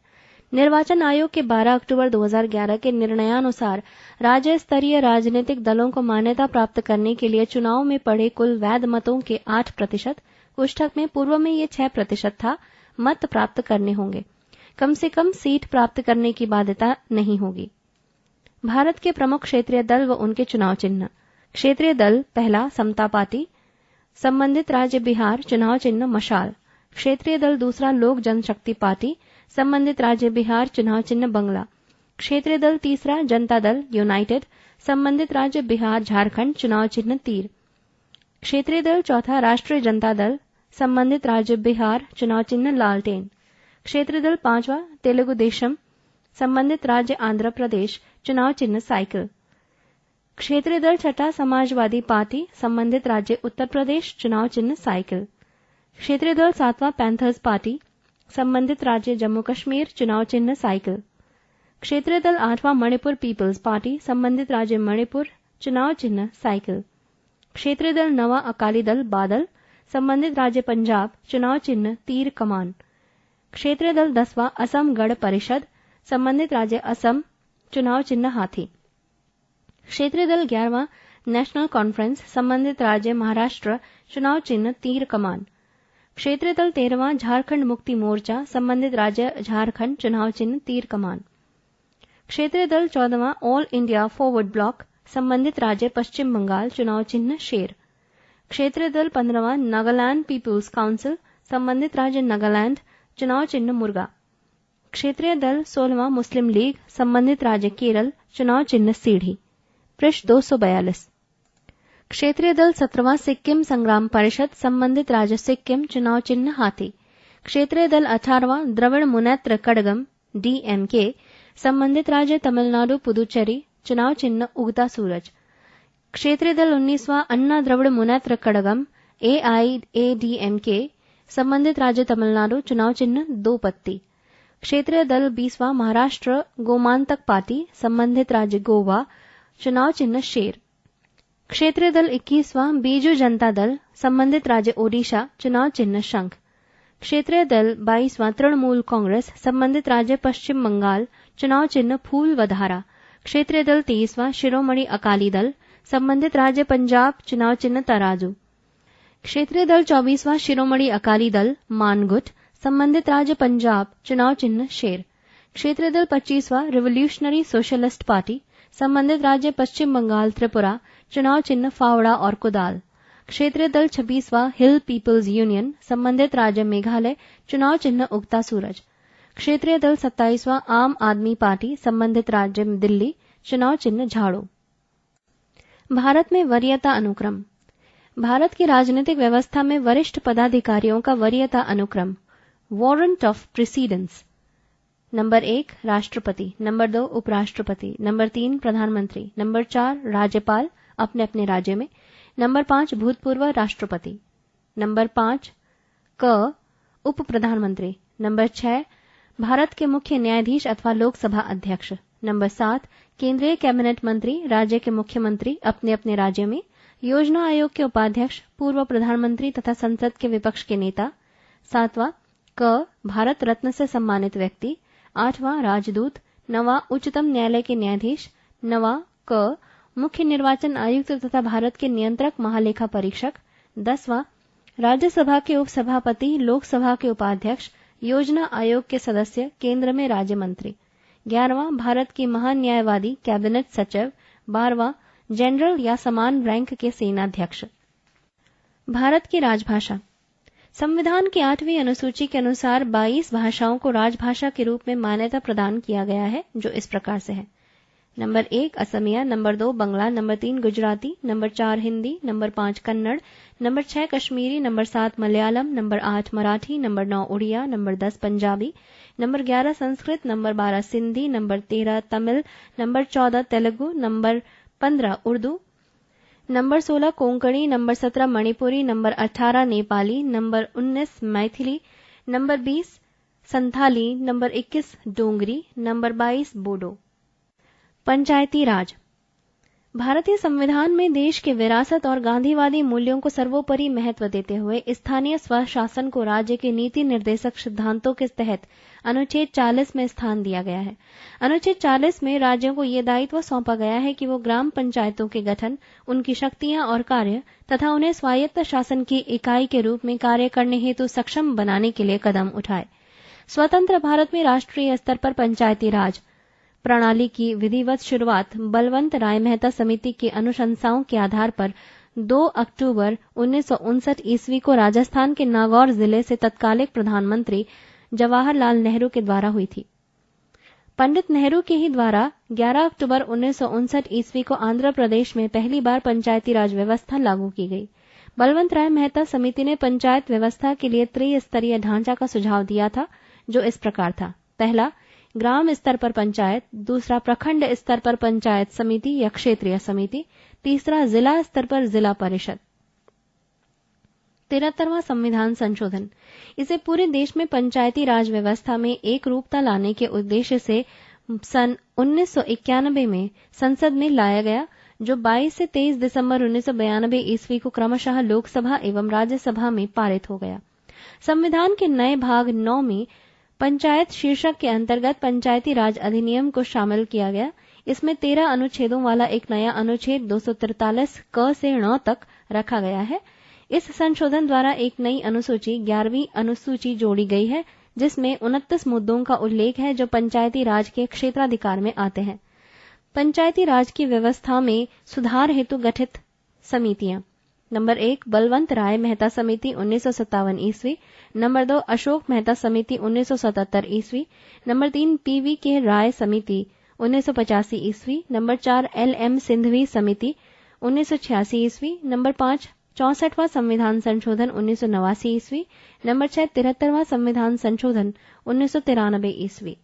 Speaker 1: निर्वाचन आयोग के 12 अक्टूबर 2011 के निर्णयानुसार राज्य स्तरीय राजनीतिक दलों को मान्यता प्राप्त करने के लिए चुनाव में पड़े कुल वैध मतों के 8%, कोष्ठक में पूर्व में ये 6% था, मत प्राप्त करने होंगे। कम से कम सीट प्राप्त करने की बाध्यता नहीं होगी। भारत के प्रमुख क्षेत्रीय दल व उनके चुनाव चिन्ह। क्षेत्रीय दल पहला समता पार्टी, संबंधित राज्य बिहार, चुनाव चिन्ह मशाल। क्षेत्रीय दल दूसरा लोक जनशक्ति पार्टी, संबंधित राज्य बिहार, चुनाव चिन्ह बंगला। क्षेत्रीय दल तीसरा जनता दल यूनाइटेड, संबंधित राज्य बिहार, झारखंड, चुनाव चिन्ह तीर। क्षेत्रीय दल चौथा राष्ट्रीय जनता दल, संबंधित राज्य बिहार, चुनाव चिन्ह लालटेन। क्षेत्रीय दल पांचवा तेलुगु देशम, संबंधित राज्य आंध्र प्रदेश, चुनाव चिन्ह साइकिल। क्षेत्रीय दल छठा समाजवादी पार्टी, संबंधित राज्य उत्तर प्रदेश, चुनाव चिन्ह साइकिल। क्षेत्रीय दल सातवां पैंथर्स पार्टी, संबंधित राज्य जम्मू कश्मीर, चुनाव चिन्ह साइकिल। क्षेत्रीय दल आठवां मणिपुर पीपल्स पार्टी, संबंधित राज्य मणिपुर, चुनाव चिन्ह साइकिल। क्षेत्रीय दल नवा अकाली दल बादल, संबंधित राज्य पंजाब, चुनाव चिन्ह तीर कमान। क्षेत्रीय दल 10वां असम गढ़ परिषद, संबंधित राज्य असम, चुनाव चिन्ह हाथी। क्षेत्रीय दल 11वां नेशनल कॉन्फ्रेंस, संबंधित राज्य महाराष्ट्र, चुनाव चिन्ह तीर कमान। क्षेत्रीय दल 13वां झारखंड मुक्ति मोर्चा, संबंधित राज्य झारखंड, चुनाव चिन्ह तीर कमान। क्षेत्रीय दल 14वां ऑल इंडिया फॉरवर्ड ब्लॉक, संबंधित राज्य पश्चिम बंगाल, चुनाव चिन्ह शेर। क्षेत्रीय दल 15वां नागालैंड पीपुल्स काउंसिल, संबंधित राज्य नागालैंड, चुनाव चिन्ह मुर्गा। क्षेत्रीय दल 16वां मुस्लिम लीग, संबंधित राज्य केरल, चुनाव चिन्ह सीढ़ी। पृष्ठ 242। क्षेत्रीय दल 17वां सिक्किम संग्राम परिषद, संबंधित राज्य सिक्किम, चुनाव चिन्ह हाथी। क्षेत्रीय दल 18वां द्रविड़ मुनेत्र कड़गम DMK, संबंधित राज्य तमिलनाडु पुदुचेरी, चुनाव चिन्ह उगता सूरज। क्षेत्रीय दल 19वां अन्ना द्रविड़ मुनेत्र कड़गम AIADMK, संबंधित राज्य तमिलनाडु, चुनाव चिन्ह दो पत्ती। क्षेत्रीय दल 20वां महाराष्ट्र गोमांतक पार्टी, संबंधित राज्य गोवा, चुनाव चिन्ह शेर। क्षेत्रीय दल 21वां बीजू जनता दल, संबंधित राज्य ओडिशा, चुनाव चिन्ह शंख। क्षेत्रीय दल 22वां तृणमूल कांग्रेस, संबंधित राज्य पश्चिम बंगाल, चुनाव चिन्ह फूल व धारा। क्षेत्रीय दल 23वां शिरोमणि अकाली दल, संबंधित राज्य पंजाब, चुनाव चिन्ह तराजू। क्षेत्रीय दल 24वां शिरोमणि अकाली दल मानगुट, संबंधित राज्य पंजाब, चुनाव चिन्ह शेर। क्षेत्रीय दल 25वां रिवोल्यूशनरी सोशलिस्ट पार्टी, संबंधित राज्य पश्चिम बंगाल त्रिपुरा, चुनाव चिन्ह फावड़ा और कुदाल। क्षेत्रीय दल 26वां हिल पीपल्स यूनियन, संबंधित राज्य मेघालय, चुनाव चिन्ह उगता सूरज। क्षेत्रीय दल 27वां आम आदमी पार्टी, संबंधित राज्य दिल्ली, चुनाव चिन्ह झाड़ू। भारत में वरीयता अनुक्रम। भारत की राजनीतिक व्यवस्था में वरिष्ठ पदाधिकारियों का वरीयता अनुक्रम वारंट ऑफ प्रेसिडेंस। नंबर 1 राष्ट्रपति, नंबर 2 उपराष्ट्रपति, नंबर 3 प्रधानमंत्री, नंबर 4 राज्यपाल अपने अपने राज्य में, नंबर 5 भूतपूर्व राष्ट्रपति, नंबर 5 क उप प्रधानमंत्री, नंबर 6 भारत के मुख्य न्यायाधीश अथवा लोकसभा अध्यक्ष, नंबर 7 केंद्रीय कैबिनेट मंत्री, राज्य के मुख्यमंत्री अपने अपने राज्य में, योजना आयोग के उपाध्यक्ष, पूर्व प्रधानमंत्री तथा संसद के विपक्ष के नेता, 7वां क भारत रत्न से सम्मानित व्यक्ति, 8वां राजदूत, 9वां उच्चतम न्यायालय के न्यायाधीश, 9वां क मुख्य निर्वाचन आयुक्त तथा भारत के नियंत्रक महालेखा परीक्षक, 10वां राज्यसभा के उपसभापति, लोकसभा के उपाध्यक्ष, योजना आयोग के सदस्य, केंद्र में राज्य मंत्री, 11वां भारत की महान न्यायवादी कैबिनेट सचिव, 12वां जनरल या समान रैंक के सेनाध्यक्ष। भारत की राजभाषा। संविधान की 8वीं अनुसूची के अनुसार 22 भाषाओं को राजभाषा के रूप में मान्यता प्रदान किया गया है, जो इस प्रकार से है। Number 1 Asamiya, number 2 Bangla, number 3 Gujarati, number 4 Hindi, number 5 Kannada, number 6 Kashmiri, number 7 Malayalam, number 8 Marathi, number 9 Oriya, number 10 Punjabi, number 11 Sanskrit, number 12 Sindhi, number 13 Tamil, number 14 Telugu, number 15 Urdu, number 16 Konkani, number 17 Manipuri, number 18 Nepali, number 19 Maithili, number 20 Santhali, number 21 Dogri, number 22 Bodo. पंचायती राज। भारतीय संविधान में देश के विरासत और गांधीवादी मूल्यों को सर्वोपरि महत्व देते हुए स्थानीय स्वशासन को राज्य के नीति निर्देशक सिद्धांतों के तहत अनुच्छेद 40 में स्थान दिया गया है। अनुच्छेद 40 में राज्यों को यह दायित्व सौंपा गया है कि वो ग्राम पंचायतों के गठन, उनकी शक्तियां और कार्य तथा उन्हें स्वायत्त शासन की इकाई के रूप में कार्य करने हेतु सक्षम बनाने के लिए कदम उठाए। स्वतंत्र भारत में राष्ट्रीय स्तर पर पंचायती राज प्रणाली की विधिवत शुरुआत बलवंत राय मेहता समिति की अनुशंसाओं के आधार पर 2 अक्टूबर 1959 ईस्वी को राजस्थान के नागौर जिले से तत्कालिक प्रधानमंत्री जवाहरलाल नेहरू के द्वारा हुई थी। पंडित नेहरू के ही द्वारा 11 अक्टूबर 1959 ईस्वी को आंध्र प्रदेश में पहली बार पंचायती राज व्यवस्था लागू की गई। बलवंत राय मेहता समिति ने पंचायत व्यवस्था के लिए त्रिस्तरीय ढांचा का सुझाव दिया था, जो इस प्रकार था। पहला, ग्राम स्तर पर पंचायत, दूसरा प्रखंड स्तर पर पंचायत समिति या क्षेत्रीय समिति, तीसरा जिला स्तर पर जिला परिषद। 73वां संविधान संशोधन। इसे पूरे देश में पंचायती राज व्यवस्था में एक रूपता लाने के उद्देश्य से सन 1991 में संसद में लाया गया, जो 22 से 23 दिसंबर 1992 ईस्वी को क्रमशः लोकसभा एवं राज्यसभा में पारित हो गया। संविधान के नए भाग 9 में पंचायत शीर्षक के अंतर्गत पंचायती राज अधिनियम को शामिल किया गया। इसमें 13 अनुच्छेदों वाला एक नया अनुच्छेद 243 क से ण तक रखा गया है। इस संशोधन द्वारा एक नई अनुसूची 11वीं अनुसूची जोड़ी गई है, जिसमें 29 मुद्दों का उल्लेख है जो पंचायती राज के क्षेत्राधिकार में आते हैं। पंचायती राज की व्यवस्था में सुधार हेतु गठित समितियां। नंबर 1 बलवंत राय मेहता समिति 1957 ईस्वी। नंबर 2 अशोक मेहता समिति 1977 ईस्वी। नंबर 3 पीवी के राय समिति 1985 ईस्वी। नंबर 4 LM सिंधवी समिति 1986 ईस्वी। नंबर 5 64वां संविधान संशोधन 1989 ईस्वी। नंबर 6 73वां संविधान संशोधन 1993 ईस्वी।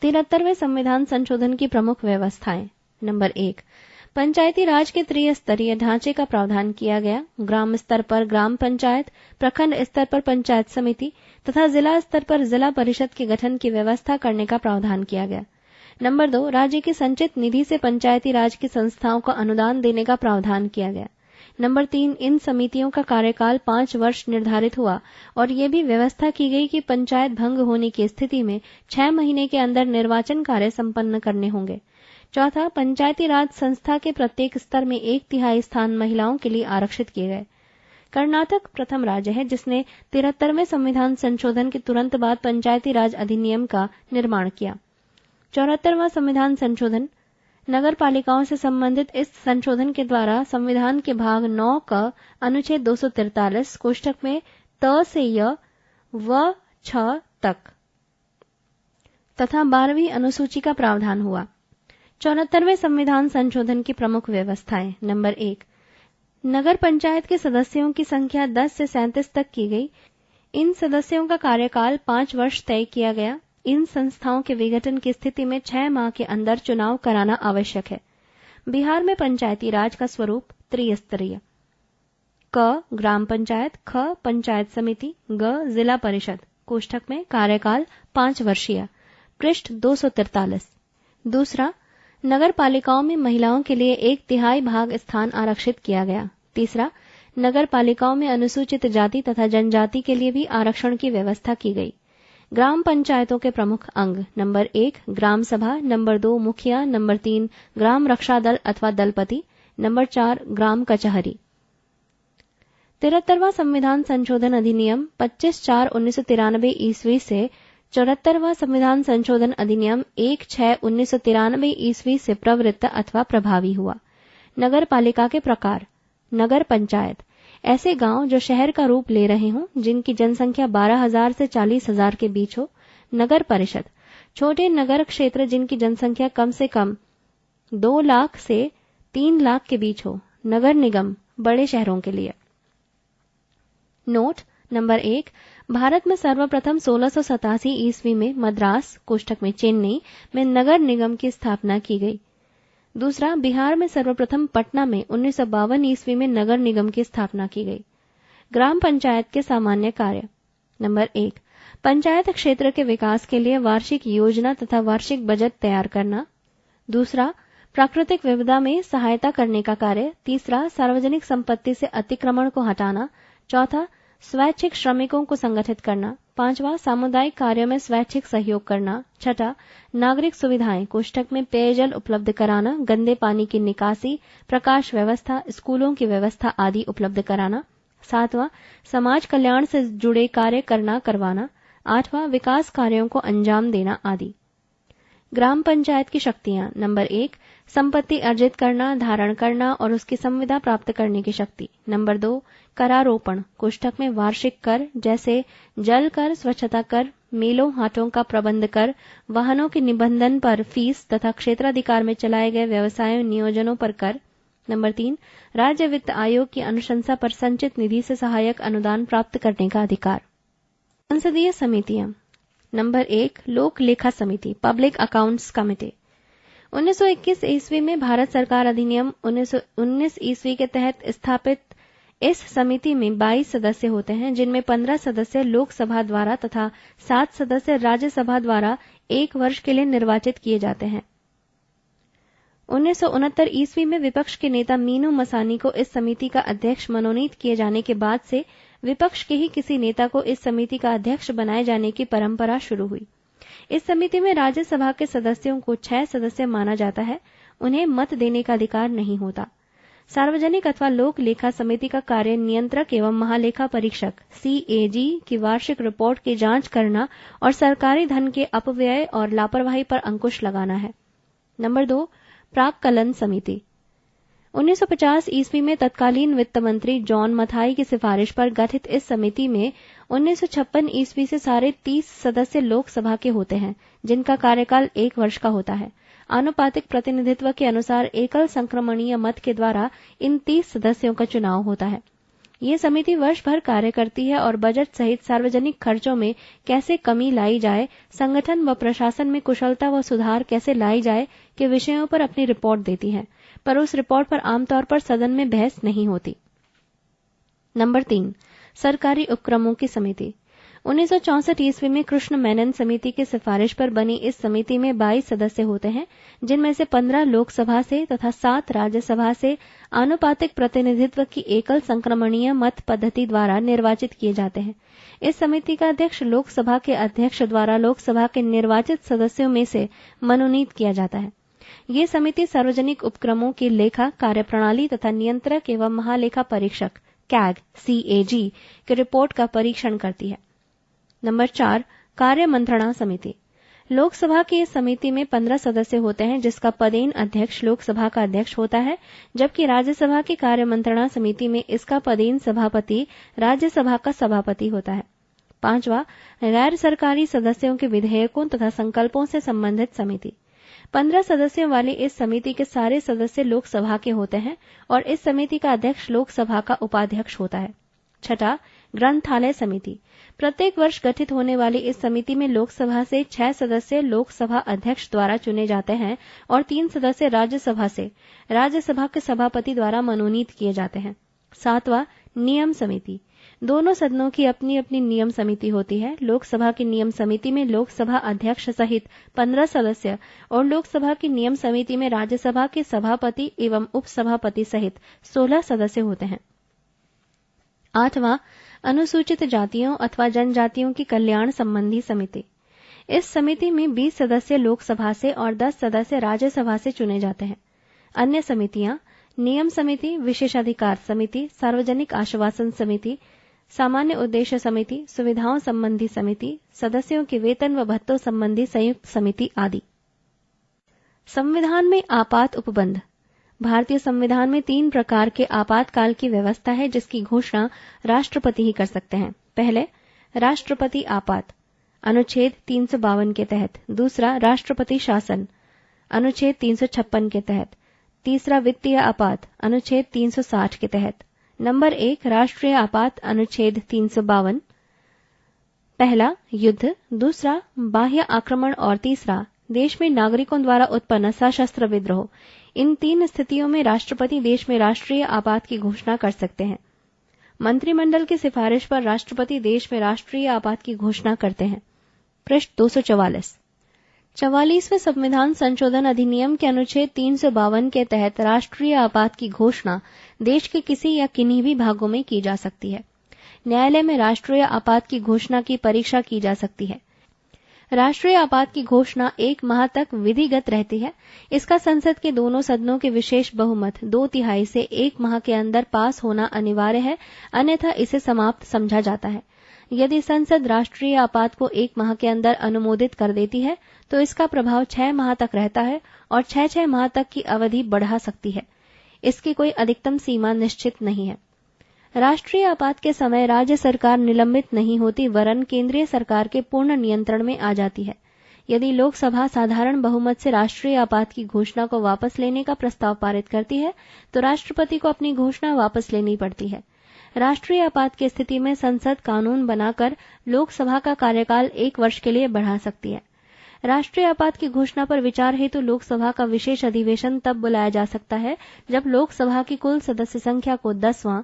Speaker 1: 73वें संविधान संशोधन की प्रमुख व्यवस्थाएं। नंबर 1 पंचायती राज के त्रिस्तरीय ढांचे का प्रावधान किया गया। ग्राम स्तर पर ग्राम पंचायत, प्रखंड स्तर पर पंचायत समिति तथा जिला स्तर पर जिला परिषद के गठन की व्यवस्था करने का प्रावधान किया गया। नंबर 2 राज्य की संचित निधि से पंचायती राज की संस्थाओं को अनुदान देने का प्रावधान किया गया। नंबर 3 इन समितियों का कार्यकाल 5 वर्ष निर्धारित हुआ और ये भी व्यवस्था की गई कि पंचायत भंग होने की स्थिति में 6 महीने के अंदर निर्वाचन कार्य संपन्न करने होंगे। चौथा पंचायती राज संस्था के प्रत्येक स्तर में 1/3 स्थान महिलाओं के लिए आरक्षित किए गए। कर्नाटक प्रथम राज्य है जिसने 73वें संविधान संशोधन के तुरंत बाद पंचायती राज अधिनियम का निर्माण किया। 74वां संविधान संशोधन नगर पालिकाओं से संबंधित इस संशोधन के द्वारा संविधान के भाग 9 का अनुच्छेद 243 कोष्ठक में त से य व छ तक तथा 12वीं अनुसूची का प्रावधान हुआ। 74वें संविधान संशोधन की प्रमुख व्यवस्थाएं। नंबर 1 नगर पंचायत के सदस्यों की संख्या 10 से 37 तक की गई। इन सदस्यों का कार्यकाल 5 वर्ष तय किया गया। इन संस्थाओं के विघटन की स्थिति में 6 माह के अंदर चुनाव कराना आवश्यक है। बिहार में पंचायती राज का स्वरूप त्रिस्तरीय। क ग्राम पंचायत, ख पंचायत समिति, ग जिला परिषद। कोष्ठक में कार्यकाल 5 वर्षीय। पृष्ठ 243। दूसरा नगर पालिकाओं में महिलाओं के लिए 1/3 भाग स्थान आरक्षित किया गया। तीसरा नगर पालिकाओं में अनुसूचित जाति तथा जनजाति के लिए भी आरक्षण की व्यवस्था की गई। ग्राम पंचायतों के प्रमुख अंग। नंबर 1 ग्राम सभा। नंबर 2 मुखिया। नंबर 3 ग्राम रक्षा दल अथवा दलपति। नंबर 4 ग्राम कचहरी। 73वां संविधान संशोधन अधिनियम 25/4/1993 ईस्वी से 74वां संविधान संशोधन अधिनियम 1/6/1993 ईस्वी से प्रवृत्त अथवा प्रभावी हुआ। नगर पालिका के प्रकार। नगर पंचायत ऐसे गांव जो शहर का रूप ले रहे हों, जिनकी जनसंख्या 12,000 से 40,000 के बीच हो। नगर परिषद छोटे नगर क्षेत्र जिनकी जनसंख्या कम से कम 2 लाख से 3 लाख के बीच हो। नगर निगम बड़े शहरों के लिए। नोट नंबर 1 भारत में सर्वप्रथम 1687 ईस्वी में मद्रास कोष्ठक में चेन्नई में नगर निगम की स्थापना की गई। दूसरा बिहार में सर्वप्रथम पटना में 1952 ईस्वी में नगर निगम की स्थापना की गई। ग्राम पंचायत के सामान्य कार्य। नंबर 1 पंचायत क्षेत्र के विकास के लिए वार्षिक योजना तथा वार्षिक बजट तैयार करना। दूसरा प्राकृतिक विपदा में सहायता करने का कार्य। तीसरा सार्वजनिक संपत्ति से अतिक्रमण को हटाना। चौथा स्वैच्छिक श्रमिकों को संगठित करना। पांचवा सामुदायिक कार्यों में स्वैच्छिक सहयोग करना। छठा नागरिक सुविधाएं कोष्ठक में पेयजल उपलब्ध कराना, गंदे पानी की निकासी, प्रकाश व्यवस्था, स्कूलों की व्यवस्था आदि उपलब्ध कराना। सातवां समाज कल्याण से जुड़े कार्य करवाना। आठवां विकास कार्यों को अंजाम देना आदि। ग्राम पंचायत की शक्तियां। नंबर 1 संपत्ति अर्जित करना, धारण करना और उसकी संविदा प्राप्त करने की शक्ति। नंबर 2 करारोपण कोष्ठक में वार्षिक कर जैसे जल कर, स्वच्छता कर, मेलों हाटों का प्रबंध कर, वाहनों के निबंधन पर फीस तथा क्षेत्राधिकार में चलाए गए व्यवसायों नियोजनों पर कर। नंबर 3 राज्य वित्त आयोग की अनुशंसा पर संचित निधि से सहायक अनुदान प्राप्त करने का अधिकार। संसदीय समितियां। नंबर 1 लोक लेखा समिति पब्लिक अकाउंट्स कमेटी। 1921 ईस्वी में भारत सरकार अधिनियम 1919 ईस्वी के तहत स्थापित इस समिति में 22 सदस्य होते हैं, जिनमें 15 सदस्य लोकसभा द्वारा तथा 7 सदस्य राज्यसभा द्वारा 1 वर्ष के लिए निर्वाचित किए जाते हैं। 1969 ईस्वी में विपक्ष के नेता मीनू मसानी को इस समिति का अध्यक्ष मनोनीत किए जाने के बाद से विपक्ष के ही किसी नेता को इस समिति का अध्यक्ष बनाए जाने की परंपरा शुरू हुई। इस समिति में राज्यसभा के सदस्यों को 6 सदस्य माना जाता है। उन्हें मत देने का अधिकार नहीं होता। सार्वजनिक अथवा लोक लेखा समिति का कार्य नियंत्रक एवं महालेखा परीक्षक CAG की वार्षिक रिपोर्ट की जांच करना और सरकारी धन के अपव्यय और लापरवाही पर अंकुश लगाना है। नंबर 2, प्राक्कलन समिति। 1950 ईस्वी में तत्कालीन वित्त मंत्री जॉन मथाई की सिफारिश पर गठित इस समिति में 1956 ईस्वी से सारे 30 सदस्य लोकसभा के होते हैं, जिनका कार्यकाल 1 वर्ष का होता है। आनुपातिक प्रतिनिधित्व के अनुसार एकल संक्रमणीय मत के द्वारा इन 30 सदस्यों का चुनाव होता है। ये समिति वर्ष भर कार्य करती है और बजट सहित सार्वजनिक खर्चों में कैसे कमी लाई जाए, संगठन व प्रशासन में कुशलता व सुधार कैसे लाई जाए के विषयों पर अपनी रिपोर्ट देती है, पर उस रिपोर्ट पर आमतौर पर सदन में बहस नहीं होती। नंबर 3, सरकारी उपक्रमों की समिति। 1964 ईस्वी में कृष्ण मेनन समिति की सिफारिश पर बनी इस समिति में 22 सदस्य होते हैं, जिनमें से 15 लोकसभा से तथा 7 राज्यसभा से आनुपातिक प्रतिनिधित्व की एकल संक्रमणीय मत पद्धति द्वारा निर्वाचित किए जाते हैं। इस समिति का अध्यक्ष लोकसभा के अध्यक्ष द्वारा लोकसभा के निर्वाचित सदस्यों में से मनोनीत किया जाता है। ये समिति सार्वजनिक उपक्रमों की लेखा कार्यप्रणाली तथा नियंत्रक एवं महालेखा परीक्षक CAG की रिपोर्ट का परीक्षण करती है। नंबर 4, कार्य मंत्रणा समिति। लोकसभा की इस समिति में 15 सदस्य होते हैं, जिसका पदेन अध्यक्ष लोकसभा का अध्यक्ष होता है, जबकि राज्यसभा की कार्य मंत्रणा समिति में इसका पदेन सभापति राज्यसभा का सभापति होता है। 5वां, गैर सरकारी सदस्यों के विधेयकों तथा संकल्पों से संबंधित समिति। 15 सदस्यों वाली इस समिति के सारे सदस्य लोकसभा के होते हैं और इस समिति का अध्यक्ष लोकसभा का उपाध्यक्ष होता है। 6, ग्रंथालय समिति। प्रत्येक वर्ष गठित होने वाली इस समिति में लोकसभा से 6 सदस्य लोकसभा अध्यक्ष द्वारा चुने जाते हैं और 3 सदस्य राज्यसभा से राज्यसभा के सभापति द्वारा मनोनीत किए जाते हैं। 7वां, नियम समिति। दोनों सदनों की अपनी अपनी नियम समिति होती है। लोकसभा की नियम समिति में लोकसभा अध्यक्ष सहित 15 सदस्य और लोकसभा की नियम समिति में राज्यसभा के सभापति एवं उपसभापति सहित 16 सदस्य होते हैं। 8वां, अनुसूचित जातियों अथवा जनजातियों की कल्याण संबंधी समिति। इस समिति में 20 सदस्य लोकसभा से और 10 सदस्य राज्यसभा से चुने जाते हैं। अन्य समितियां नियम समिति, विशेषाधिकार समिति, सार्वजनिक आश्वासन समिति, सामान्य उद्देश्य समिति, सुविधाओं संबंधी समिति, सदस्यों के वेतन व भत्तों संबंधी संयुक्त समिति आदि। संविधान में आपात उपबंध। भारतीय संविधान में 3 प्रकार के आपातकाल की व्यवस्था है, जिसकी घोषणा राष्ट्रपति ही कर सकते हैं। पहले, राष्ट्रपति आपात अनुच्छेद 352 के तहत। दूसरा, राष्ट्रपति शासन अनुच्छेद 356 के तहत। तीसरा, वित्तीय आपात अनुच्छेद 360 के तहत। नंबर 1, राष्ट्रीय आपात अनुच्छेद 352। पहला, युद्ध। दूसरा, बाह्य आक्रमण और तीसरा, देश में नागरिकों द्वारा उत्पन्न सशस्त्र विद्रोह। इन 3 स्थितियों में राष्ट्रपति देश में राष्ट्रीय आपात की घोषणा कर सकते हैं। मंत्रिमंडल की सिफारिश पर राष्ट्रपति देश में राष्ट्रीय आपात की घोषणा करते हैं। पृष्ठ 244। 44वें संविधान संशोधन अधिनियम के अनुच्छेद 352 के तहत राष्ट्रीय आपात की घोषणा देश के किसी या किन्हीं भी भागों में की जा सकती है। न्यायालय में राष्ट्रीय आपात की घोषणा की परीक्षा की जा सकती है। राष्ट्रीय आपात की घोषणा 1 माह तक विधिगत रहती है। इसका संसद के दोनों सदनों के विशेष बहुमत 2/3 से 1 माह के अंदर पास होना अनिवार्य है, अन्यथा इसे समाप्त समझा जाता है। यदि संसद राष्ट्रीय आपात को 1 माह के अंदर अनुमोदित कर देती है तो इसका प्रभाव 6 माह तक रहता है और 6 माह तक की अवधि बढ़ा सकती है। इसकी कोई अधिकतम सीमा निश्चित नहीं है। राष्ट्रीय आपात के समय राज्य सरकार निलंबित नहीं होती, वरन केंद्रीय सरकार के पूर्ण नियंत्रण में आ जाती है। यदि लोकसभा साधारण बहुमत से राष्ट्रीय आपात की घोषणा को वापस लेने का प्रस्ताव पारित करती है तो राष्ट्रपति को अपनी घोषणा वापस लेनी पड़ती है। राष्ट्रीय आपात की स्थिति में संसद कानून बनाकर लोकसभा का कार्यकाल 1 वर्ष के लिए बढ़ा सकती है। राष्ट्रीय आपात की घोषणा पर विचार हेतु लोकसभा का विशेष अधिवेशन तब बुलाया जा सकता है जब लोकसभा की कुल सदस्य संख्या को 10वां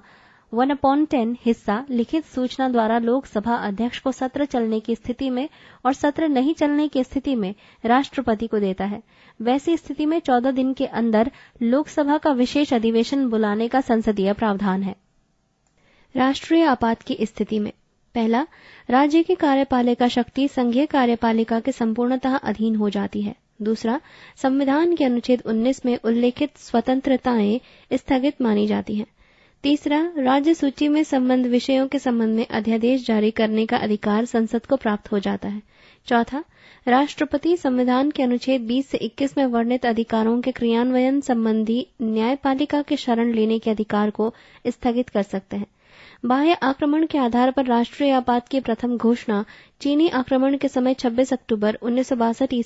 Speaker 1: 1/10 हिस्सा लिखित सूचना द्वारा लोकसभा अध्यक्ष को सत्र चलने की स्थिति में और सत्र नहीं चलने की स्थिति में राष्ट्रपति को देता है। वैसी स्थिति में 14 दिन के अंदर लोकसभा का विशेष अधिवेशन बुलाने का संसदीय प्रावधान है। राष्ट्रीय आपात की स्थिति में पहला, राज्य की कार्यपालिका शक्ति संघीय कार्यपालिका के संपूर्णतः अधीन हो जाती है। दूसरा, संविधान के अनुच्छेद 19 में उल्लेखित स्वतंत्रताएं स्थगित मानी जाती हैं। तीसरा, राज्य सूची में संबद्ध विषयों के संबंध में अध्यादेश जारी करने का अधिकार संसद को प्राप्त हो जाता है। चौथा, राष्ट्रपति संविधान के अनुच्छेद 20 से 21 में वर्णित अधिकारों के क्रियान्वयन संबंधी न्यायपालिका के शरण लेने के अधिकार को स्थगित कर सकते हैं। बाह्य आक्रमण के आधार पर राष्ट्रीय आपात की प्रथम घोषणा चीनी आक्रमण के समय 26 अक्टूबर 1962